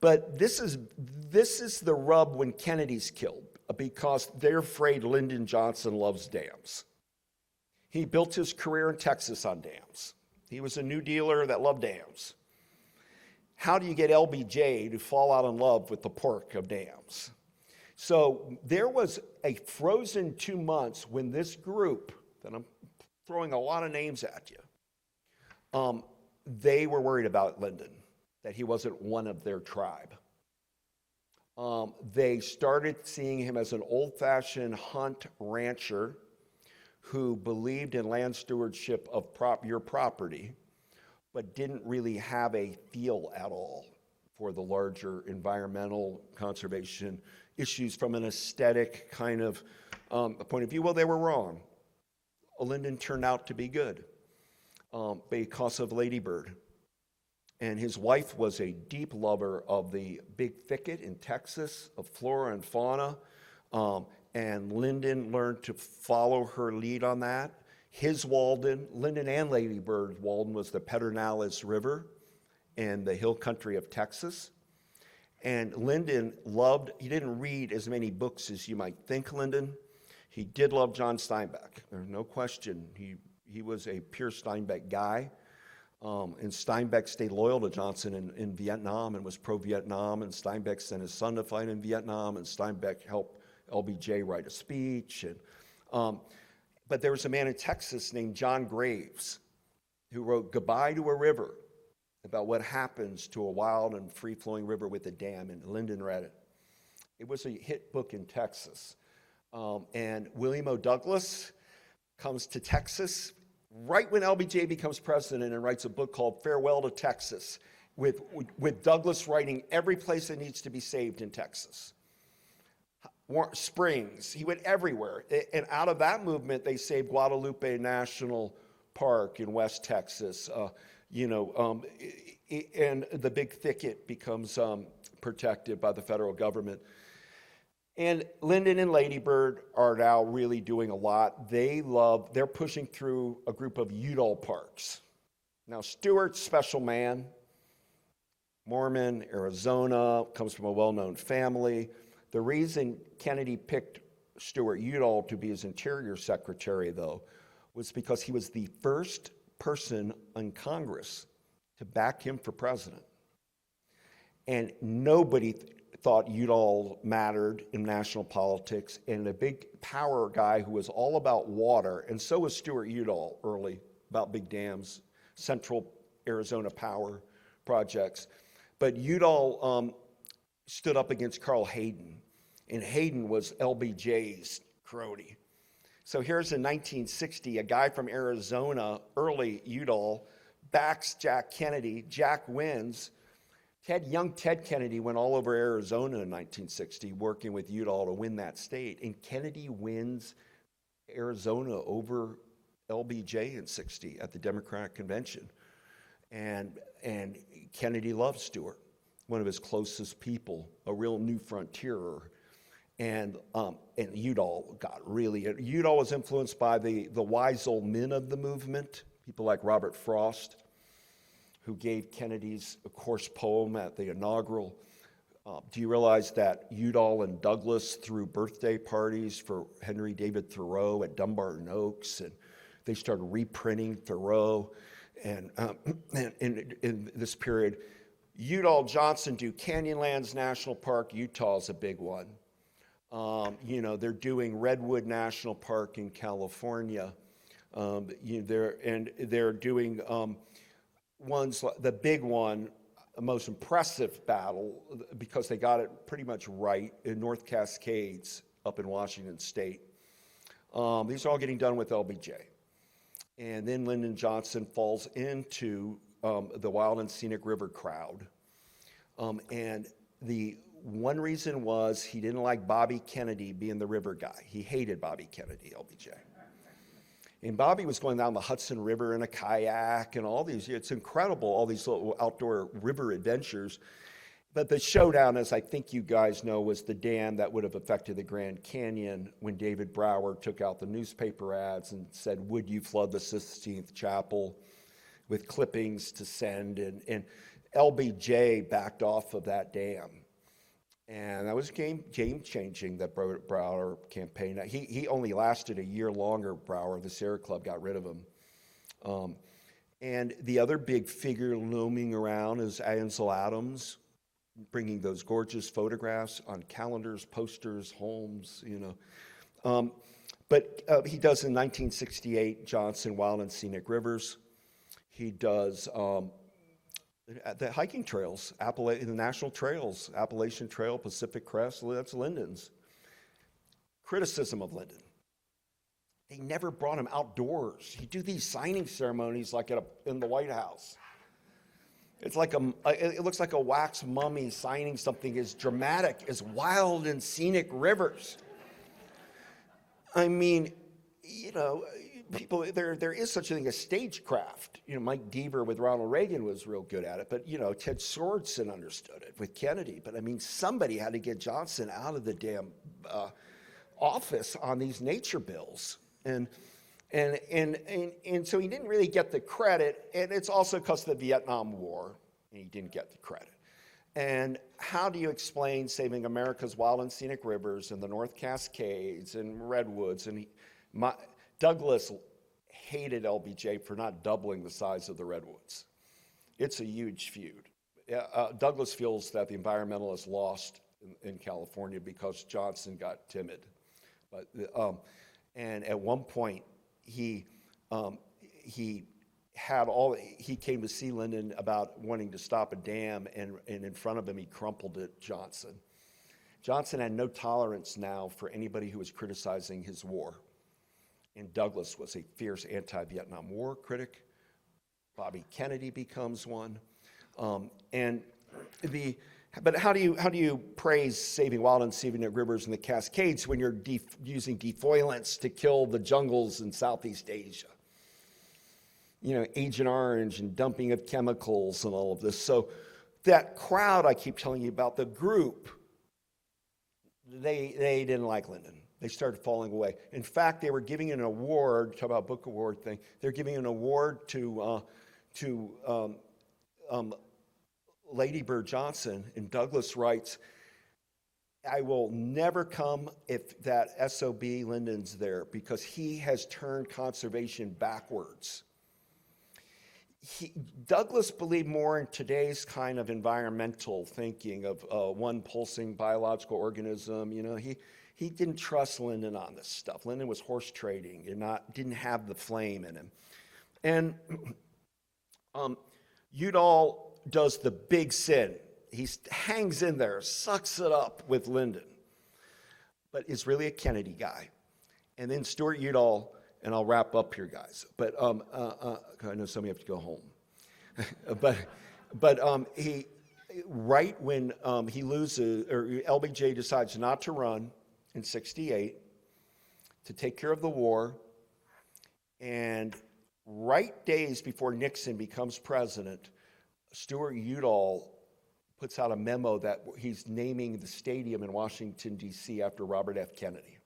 But this is the rub when Kennedy's killed, because they're afraid Lyndon Johnson loves dams. He built his career in Texas on dams. He was a New Dealer that loved dams. How do you get LBJ to fall out in love with the pork of dams? So there was a frozen 2 months when this group, that I'm throwing a lot of names at you, they were worried about Lyndon. that he wasn't one of their tribe. They started seeing him as an old-fashioned hunt rancher who believed in land stewardship of your property, but didn't really have a feel at all for the larger environmental conservation issues from an aesthetic kind of point of view. Well, they were wrong. Lyndon turned out to be good because of Lady Bird. And his wife was a deep lover of the big thicket in Texas, of flora and fauna. And Lyndon learned to follow her lead on that. His Walden, Lyndon and Lady Bird's Walden, was the Pedernales River and the hill country of Texas. And Lyndon loved, he didn't read as many books as you might think, Lyndon. He did love John Steinbeck. There's no question. He was a pure Steinbeck guy. And Steinbeck stayed loyal to Johnson in Vietnam and was pro-Vietnam. And Steinbeck sent his son to fight in Vietnam. And Steinbeck helped LBJ write a speech. But there was a man in Texas named John Graves who wrote Goodbye to a River, about what happens to a wild and free-flowing river with a dam, and Lyndon read it. It was a hit book in Texas. And William O. Douglas comes to Texas right when LBJ becomes president and writes a book called Farewell to Texas, with Douglas writing every place that needs to be saved in Texas. Springs, he went everywhere. And out of that movement, they saved Guadalupe National Park in West Texas. And the big thicket becomes protected by the federal government. And Lyndon and Lady Bird are now really doing a lot. They're pushing through a group of Udall parks. Now, Stewart's special man, Mormon, Arizona, comes from a well-known family. The reason Kennedy picked Stewart Udall to be his Interior Secretary, though, was because he was the first person in Congress to back him for president. And nobody thought Udall mattered in national politics, and a big power guy who was all about water, and so was Stewart Udall early, about big dams, central Arizona power projects. But Udall stood up against Carl Hayden, and Hayden was LBJ's crony. So here's in 1960, a guy from Arizona, early Udall, backs Jack Kennedy. Jack wins. Young Ted Kennedy went all over Arizona in 1960 working with Udall to win that state. And Kennedy wins Arizona over LBJ in 60 at the Democratic Convention. And Kennedy loved Stewart, one of his closest people, a real new frontierer. And Udall Udall was influenced by the wise old men of the movement, people like Robert Frost, who gave Kennedy's a course poem at the inaugural. Do you realize that Udall and Douglas threw birthday parties for Henry David Thoreau at Dumbarton Oaks, and they started reprinting Thoreau, and in this period, Udall Johnson do Canyonlands National Park. Utah's a big one. They're doing Redwood National Park in California. They're doing ones, the big one, the most impressive battle, because they got it pretty much right, in North Cascades up in Washington State. These are all getting done with LBJ. And then Lyndon Johnson falls into the Wild and Scenic River crowd. And the one reason was he didn't like Bobby Kennedy being the river guy. He hated Bobby Kennedy, LBJ. And Bobby was going down the Hudson River in a kayak and all these, it's incredible, all these little outdoor river adventures. But the showdown, as I think you guys know, was the dam that would have affected the Grand Canyon when David Brower took out the newspaper ads and said, would you flood the Sistine Chapel, with clippings to send. And LBJ backed off of that dam. And that was game-changing, that Brower campaign. He only lasted a year longer, Brower. The Sierra Club got rid of him. And the other big figure looming around is Ansel Adams, bringing those gorgeous photographs on calendars, posters, homes, But he does in 1968, Johnson, Wild and Scenic Rivers. He does The hiking trails, the national trails, Appalachian Trail, Pacific Crest, that's Lyndon's. Criticism of Lyndon. They never brought him outdoors. He'd do these signing ceremonies like in the White House. It's like it looks like a wax mummy signing something as dramatic as wild and scenic rivers. I mean, people, there is such a thing as stagecraft. Mike Deaver with Ronald Reagan was real good at it, but Ted Sorensen understood it with Kennedy. But I mean, somebody had to get Johnson out of the damn office on these nature bills, and so he didn't really get the credit. And it's also because of the Vietnam War, and he didn't get the credit. And how do you explain saving America's wild and scenic rivers and the North Cascades and redwoods? And Douglas hated LBJ for not doubling the size of the redwoods. It's a huge feud. Douglas feels that the environmentalists lost in California because Johnson got timid. But and at one point he came to see Lyndon about wanting to stop a dam, and in front of him he crumpled it, Johnson. Johnson had no tolerance now for anybody who was criticizing his war. And Douglas was a fierce anti-Vietnam War critic. Bobby Kennedy becomes one. But how do you praise saving wild and scenic rivers in the Cascades when you're using defoliants to kill the jungles in Southeast Asia? Agent Orange and dumping of chemicals and all of this. So that crowd I keep telling you about, the group, they didn't like Lyndon. They started falling away. In fact, they were giving an award, talk about book award thing, they're giving an award to Lady Bird Johnson, and Douglas writes, I will never come if that SOB Lyndon's there, because he has turned conservation backwards. Douglas believed more in today's kind of environmental thinking of one pulsing biological organism. He didn't trust Lyndon on this stuff. Lyndon was horse trading and didn't have the flame in him. And Udall does the big sin. He hangs in there, sucks it up with Lyndon, but is really a Kennedy guy. And then Stewart Udall, and I'll wrap up here, guys. But I know some of you have to go home. but he, right when he loses, or LBJ decides not to run in '68 to take care of the war, and right days before Nixon becomes president, Stewart Udall puts out a memo that he's naming the stadium in Washington, D.C. after Robert F. Kennedy,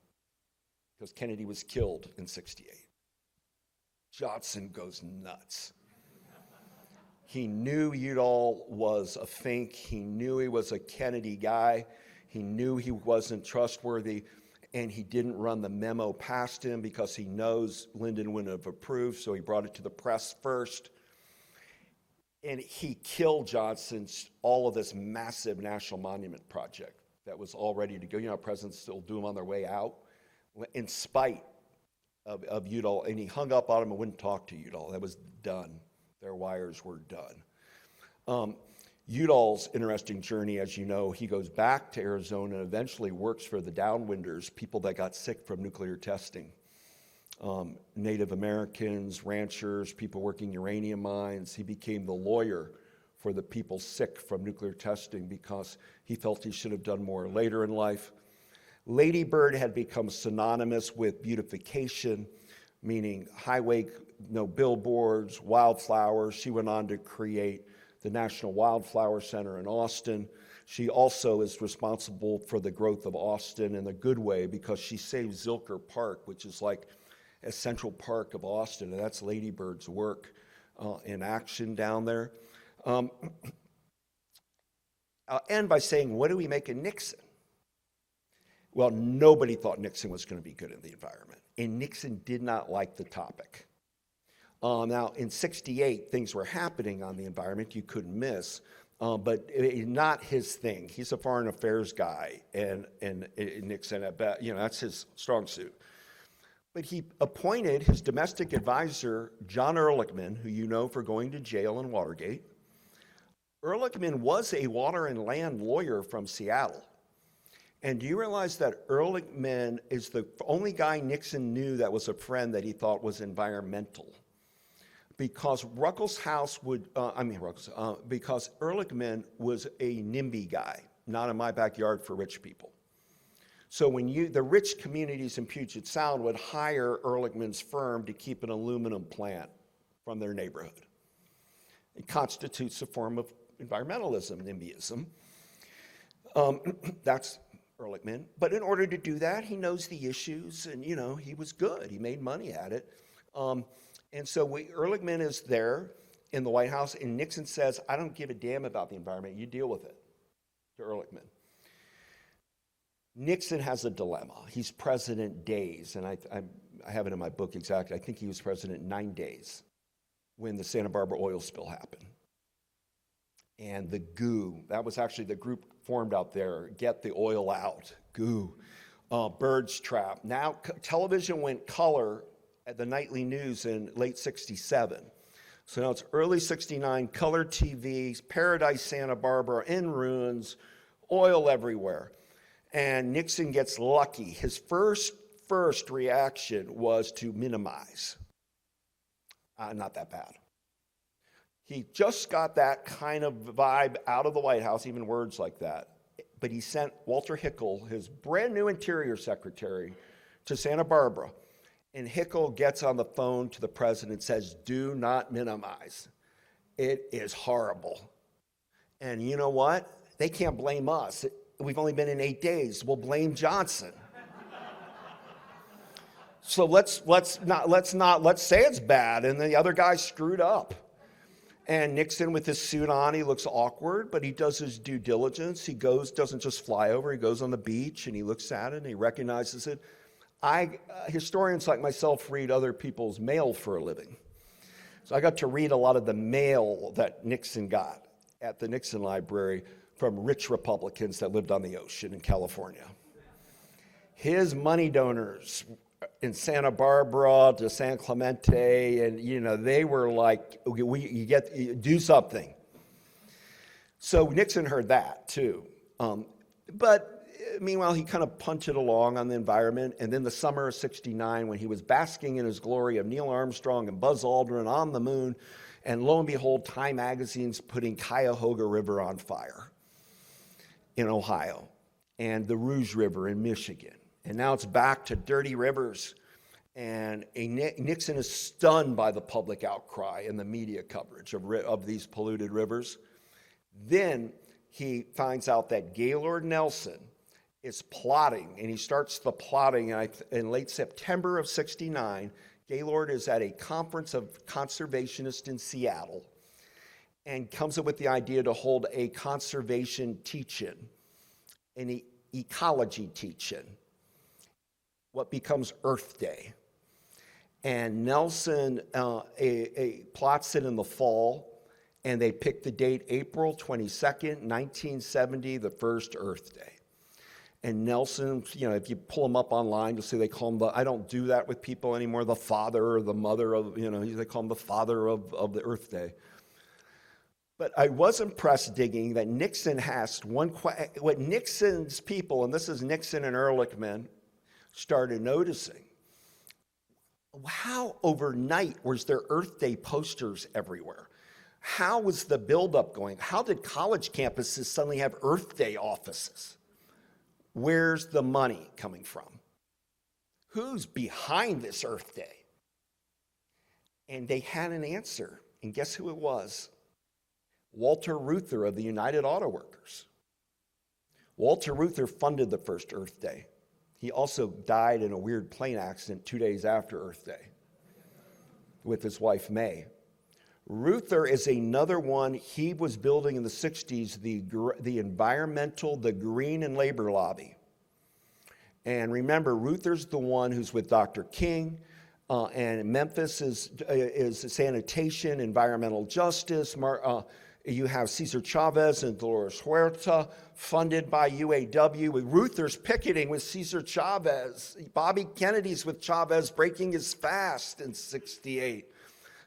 because Kennedy was killed in '68. Johnson goes nuts. He knew Udall was a fink. He knew he was a Kennedy guy. He knew he wasn't trustworthy, and he didn't run the memo past him because he knows Lyndon wouldn't have approved, so he brought it to the press first. And he killed Johnson's, all of this massive national monument project that was all ready to go. Presidents still do them on their way out, in spite of Udall. And he hung up on him and wouldn't talk to Udall. That was done. Their wires were done. Udall's interesting journey, as you know, he goes back to Arizona and eventually works for the downwinders, people that got sick from nuclear testing. Native Americans, ranchers, people working uranium mines. He became the lawyer for the people sick from nuclear testing because he felt he should have done more later in life. Lady Bird had become synonymous with beautification, meaning highway, billboards, wildflowers. She went on to create the National Wildflower Center in Austin. She also is responsible for the growth of Austin in a good way because she saved Zilker Park, which is like a central park of Austin, and that's Lady Bird's work in action down there. I'll end by saying, what do we make of Nixon? Well, nobody thought Nixon was going to be good in the environment, and Nixon did not like the topic. Now, in '68, things were happening on the environment you couldn't miss, but not his thing. He's a foreign affairs guy, and Nixon, that's his strong suit. But he appointed his domestic advisor, John Ehrlichman, who you know for going to jail in Watergate, Ehrlichman was a water and land lawyer from Seattle. And do you realize that Ehrlichman is the only guy Nixon knew that was a friend that he thought was environmental? Because because Ehrlichman was a NIMBY guy, not in my backyard for rich people. So when the rich communities in Puget Sound would hire Ehrlichman's firm to keep an aluminum plant from their neighborhood. It constitutes a form of environmentalism, NIMBYism. That's Ehrlichman. But in order to do that, he knows the issues, and he was good. He made money at it. And so Ehrlichman is there in the White House, and Nixon says, I don't give a damn about the environment. You deal with it, to Ehrlichman. Nixon has a dilemma. He's president days, and I have it in my book exactly. I think he was president 9 days when the Santa Barbara oil spill happened. And the GOO, that was actually the group formed out there, Get the Oil Out, GOO, Birds Trap. Now television went color at the nightly news in late 67. So now it's early 69, color TV, Paradise Santa Barbara in ruins, oil everywhere. And Nixon gets lucky. His first reaction was to minimize. Not that bad. He just got that kind of vibe out of the White House, even words like that. But he sent Walter Hickel, his brand new interior secretary, to Santa Barbara. And Hickel gets on the phone to the president and says, do not minimize. It is horrible. And you know what? They can't blame us. We've only been in 8 days. We'll blame Johnson. So let's say it's bad and the other guy screwed up. And Nixon with his suit on, he looks awkward, but he does his due diligence. He doesn't just fly over, he goes on the beach and he looks at it and he recognizes it. Historians like myself read other people's mail for a living. So I got to read a lot of the mail that Nixon got at the Nixon Library from rich Republicans that lived on the ocean in California. His money donors in Santa Barbara to San Clemente, and they were like, do something. So Nixon heard that too. But meanwhile, he kind of punted along on the environment, and then the summer of 69, when he was basking in his glory of Neil Armstrong and Buzz Aldrin on the moon, and lo and behold, Time magazine's putting Cuyahoga River on fire in Ohio, and the Rouge River in Michigan. And now it's back to dirty rivers. And Nixon is stunned by the public outcry and the media coverage of these polluted rivers. Then he finds out that Gaylord Nelson is plotting, and he starts the plotting in late September of 69. Gaylord is at a conference of conservationists in Seattle and comes up with the idea to hold a conservation teach-in, an ecology teach-in, what becomes Earth Day. And Nelson plots it in the fall, and they pick the date April 22nd, 1970, the first Earth Day. And Nelson, if you pull him up online, you'll see they call him I don't do that with people anymore, the father or the mother of, they call him the father of the Earth Day. But I was impressed digging that Nixon asked what Nixon's people, and this is Nixon and Ehrlichman, started noticing. How overnight was there Earth Day posters everywhere? How was the buildup going? How did college campuses suddenly have Earth Day offices? Where's the money coming from? Who's behind this Earth Day? And they had an answer, and guess who it was? Walter Reuther of the United Auto Workers. Walter Reuther funded the first Earth Day. He also died in a weird plane accident 2 days after Earth Day with his wife, May. Reuther is another one. He was building in the 60s the environmental, the green and labor lobby. And remember, Reuther's the one who's with Dr. King, and Memphis is sanitation, environmental justice. You have Cesar Chavez and Dolores Huerta, funded by UAW, with Reuther's picketing with Cesar Chavez. Bobby Kennedy's with Chavez breaking his fast in 68.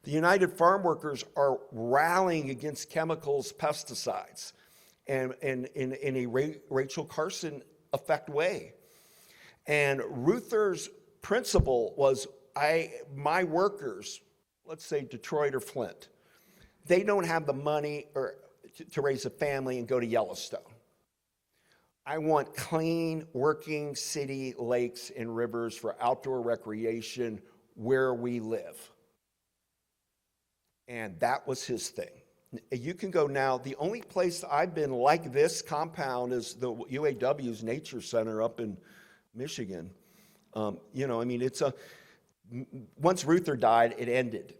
The United Farm Workers are rallying against chemicals, pesticides, and in a Rachel Carson effect way. And Reuther's principle was, my workers, let's say Detroit or Flint, they don't have the money to raise a family and go to Yellowstone. I want clean, working city lakes and rivers for outdoor recreation where we live. And that was his thing. You can go now, the only place I've been like this compound is the UAW's Nature Center up in Michigan. It's once Reuther died, it ended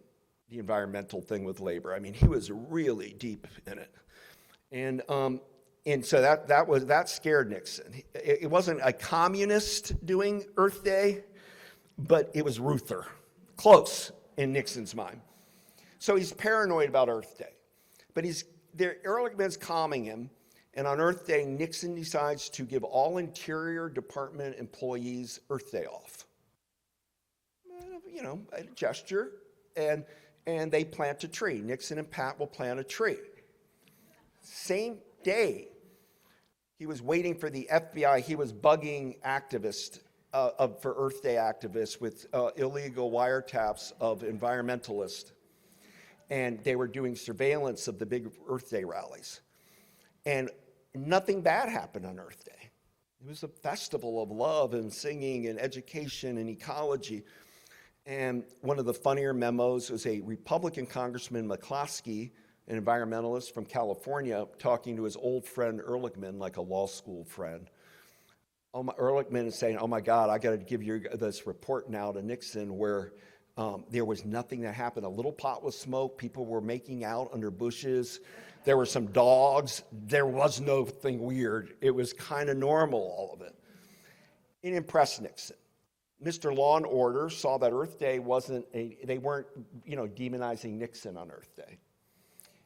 the environmental thing with labor. I mean, he was really deep in it. And so that scared Nixon. It wasn't a communist doing Earth Day, but it was Reuther, close in Nixon's mind. So he's paranoid about Earth Day, but Ehrlichman's calming him, and on Earth Day, Nixon decides to give all Interior Department employees Earth Day off. A gesture, and they plant a tree. Nixon and Pat will plant a tree. Same day, he was waiting for the FBI. He was bugging activists for Earth Day activists with illegal wiretaps of environmentalists. And they were doing surveillance of the big Earth Day rallies. And nothing bad happened on Earth Day. It was a festival of love and singing and education and ecology. And one of the funnier memos was a Republican Congressman McCloskey, an environmentalist from California, talking to his old friend Ehrlichman, like a law school friend. Ehrlichman is saying, oh my God, I got to give you this report now to Nixon where there was nothing that happened. A little pot was smoke. People were making out under bushes. There were some dogs. There was nothing weird. It was kind of normal, all of it. It impressed Nixon. Mr. Law and Order saw that Earth Day they weren't, demonizing Nixon on Earth Day.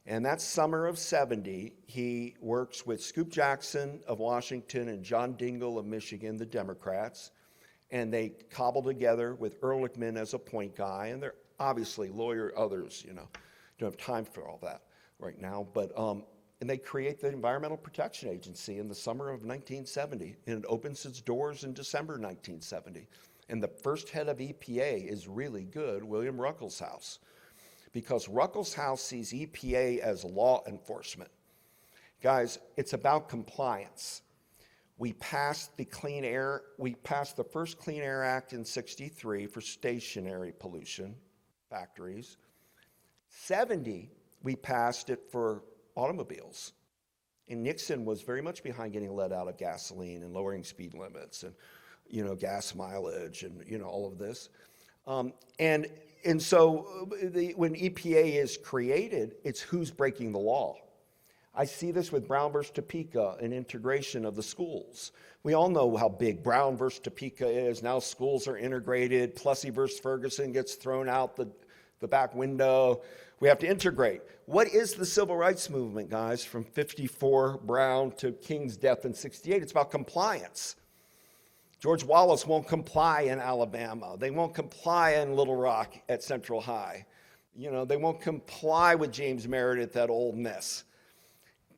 And that summer of 70, he works with Scoop Jackson of Washington and John Dingell of Michigan, the Democrats, and they cobble together with Ehrlichman as a point guy, and they're obviously others, don't have time for all that right now, but, and they create the Environmental Protection Agency in the summer of 1970, and it opens its doors in December 1970. And the first head of EPA is really good, William Ruckelshaus, because Ruckelshaus sees EPA as law enforcement. Guys, it's about compliance. We passed the first Clean Air Act in '63 for stationary pollution, factories. 70, we passed it for automobiles. And Nixon was very much behind getting lead out of gasoline and lowering speed limits and, gas mileage and, all of this. And so when EPA is created, it's who's breaking the law. I see this with Brown versus Topeka and integration of the schools. We all know how big Brown versus Topeka is. Now schools are integrated. Plessy versus Ferguson gets thrown out the back window. We have to integrate. What is the civil rights movement, guys, from 54 Brown to King's death in 68? It's about compliance. George Wallace won't comply in Alabama. They won't comply in Little Rock at Central High. They won't comply with James Meredith at Ole Miss.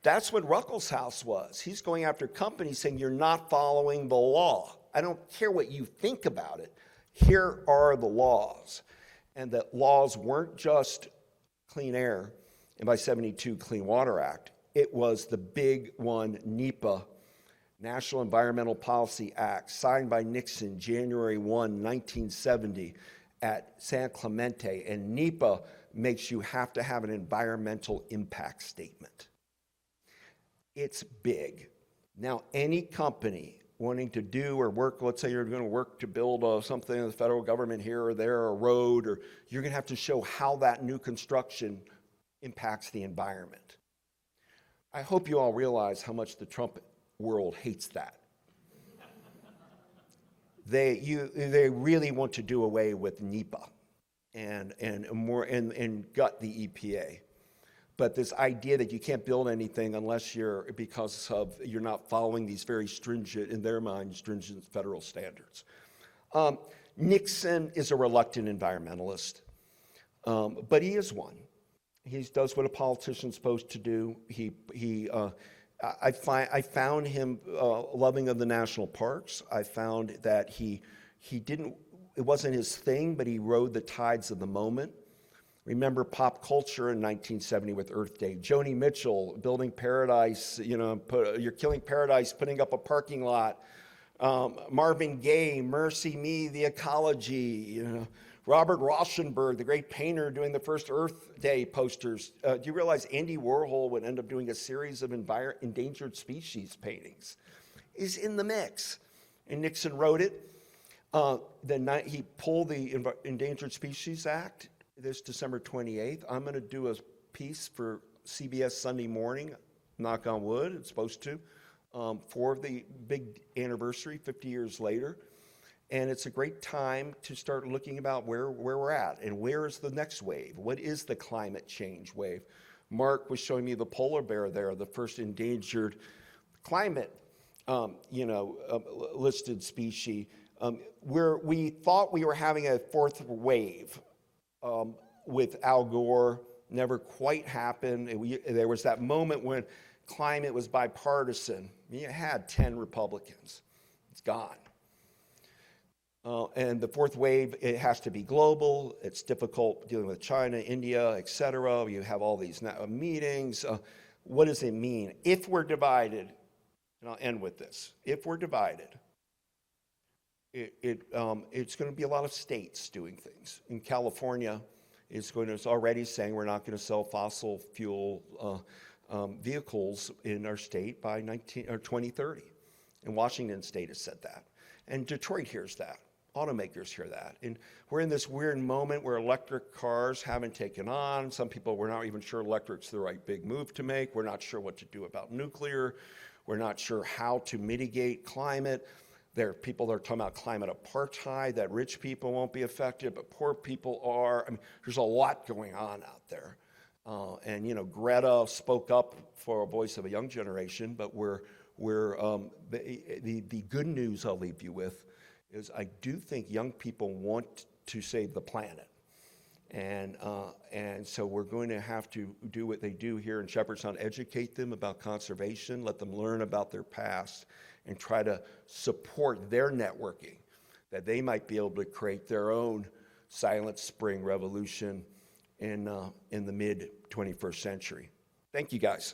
That's what Ruckelshaus was. He's going after companies saying, you're not following the law. I don't care what you think about it. Here are the laws. And that laws weren't just clean air, and by 72, Clean Water Act. It was the big one, NEPA, National Environmental Policy Act, signed by Nixon January 1, 1970 at San Clemente. And NEPA makes you have to have an environmental impact statement. It's big. Now, any company wanting to do or work, let's say you're going to work to build something in the federal government here or there, a road, or you're going to have to show how that new construction impacts the environment. I hope you all realize how much the Trump world hates that. They really want to do away with NEPA and gut the EPA. But this idea that you can't build anything unless you're not following these very stringent, in their mind, stringent federal standards. Nixon is a reluctant environmentalist. But he is one. He does what a politician's supposed to do. I found him loving of the national parks. I found that he didn't, it wasn't his thing, but he rode the tides of the moment. Remember pop culture in 1970 with Earth Day. Joni Mitchell, building paradise, you're killing paradise, putting up a parking lot. Marvin Gaye, Mercy Me, the ecology, Robert Rauschenberg, the great painter, doing the first Earth Day posters. Do you realize Andy Warhol would end up doing a series of endangered species paintings? He's in the mix. And Nixon wrote it. He pulled the Endangered Species Act this December 28th. I'm going to do a piece for CBS Sunday Morning, knock on wood, it's supposed to, for the big anniversary 50 years later. And it's a great time to start looking about where we're at and where is the next wave. What is the climate change wave? Mark was showing me the polar bear there, the first endangered climate, listed species, where we thought we were having a fourth wave with Al Gore. Never quite happened. There was that moment when climate was bipartisan. You had 10 Republicans. It's gone. And the fourth wave, it has to be global. It's difficult dealing with China, India, et cetera. You have all these meetings. What does it mean? If we're divided, and I'll end with this, if we're divided, it's going to be a lot of states doing things. In California, it's already saying we're not going to sell fossil fuel vehicles in our state by 2030. And Washington State has said that. And Detroit hears that. Automakers hear that. And we're in this weird moment where electric cars haven't taken on. Some people, we're not even sure electric's the right big move to make. We're not sure what to do about nuclear. We're not sure how to mitigate climate. There are people that are talking about climate apartheid, that rich people won't be affected, but poor people are. I mean, there's a lot going on out there. Greta spoke up for a voice of a young generation, but the good news I'll leave you with is I do think young people want to save the planet. And so we're going to have to do what they do here in Shepherdstown, educate them about conservation, let them learn about their past, and try to support their networking, that they might be able to create their own silent spring revolution in the mid-21st century. Thank you, guys.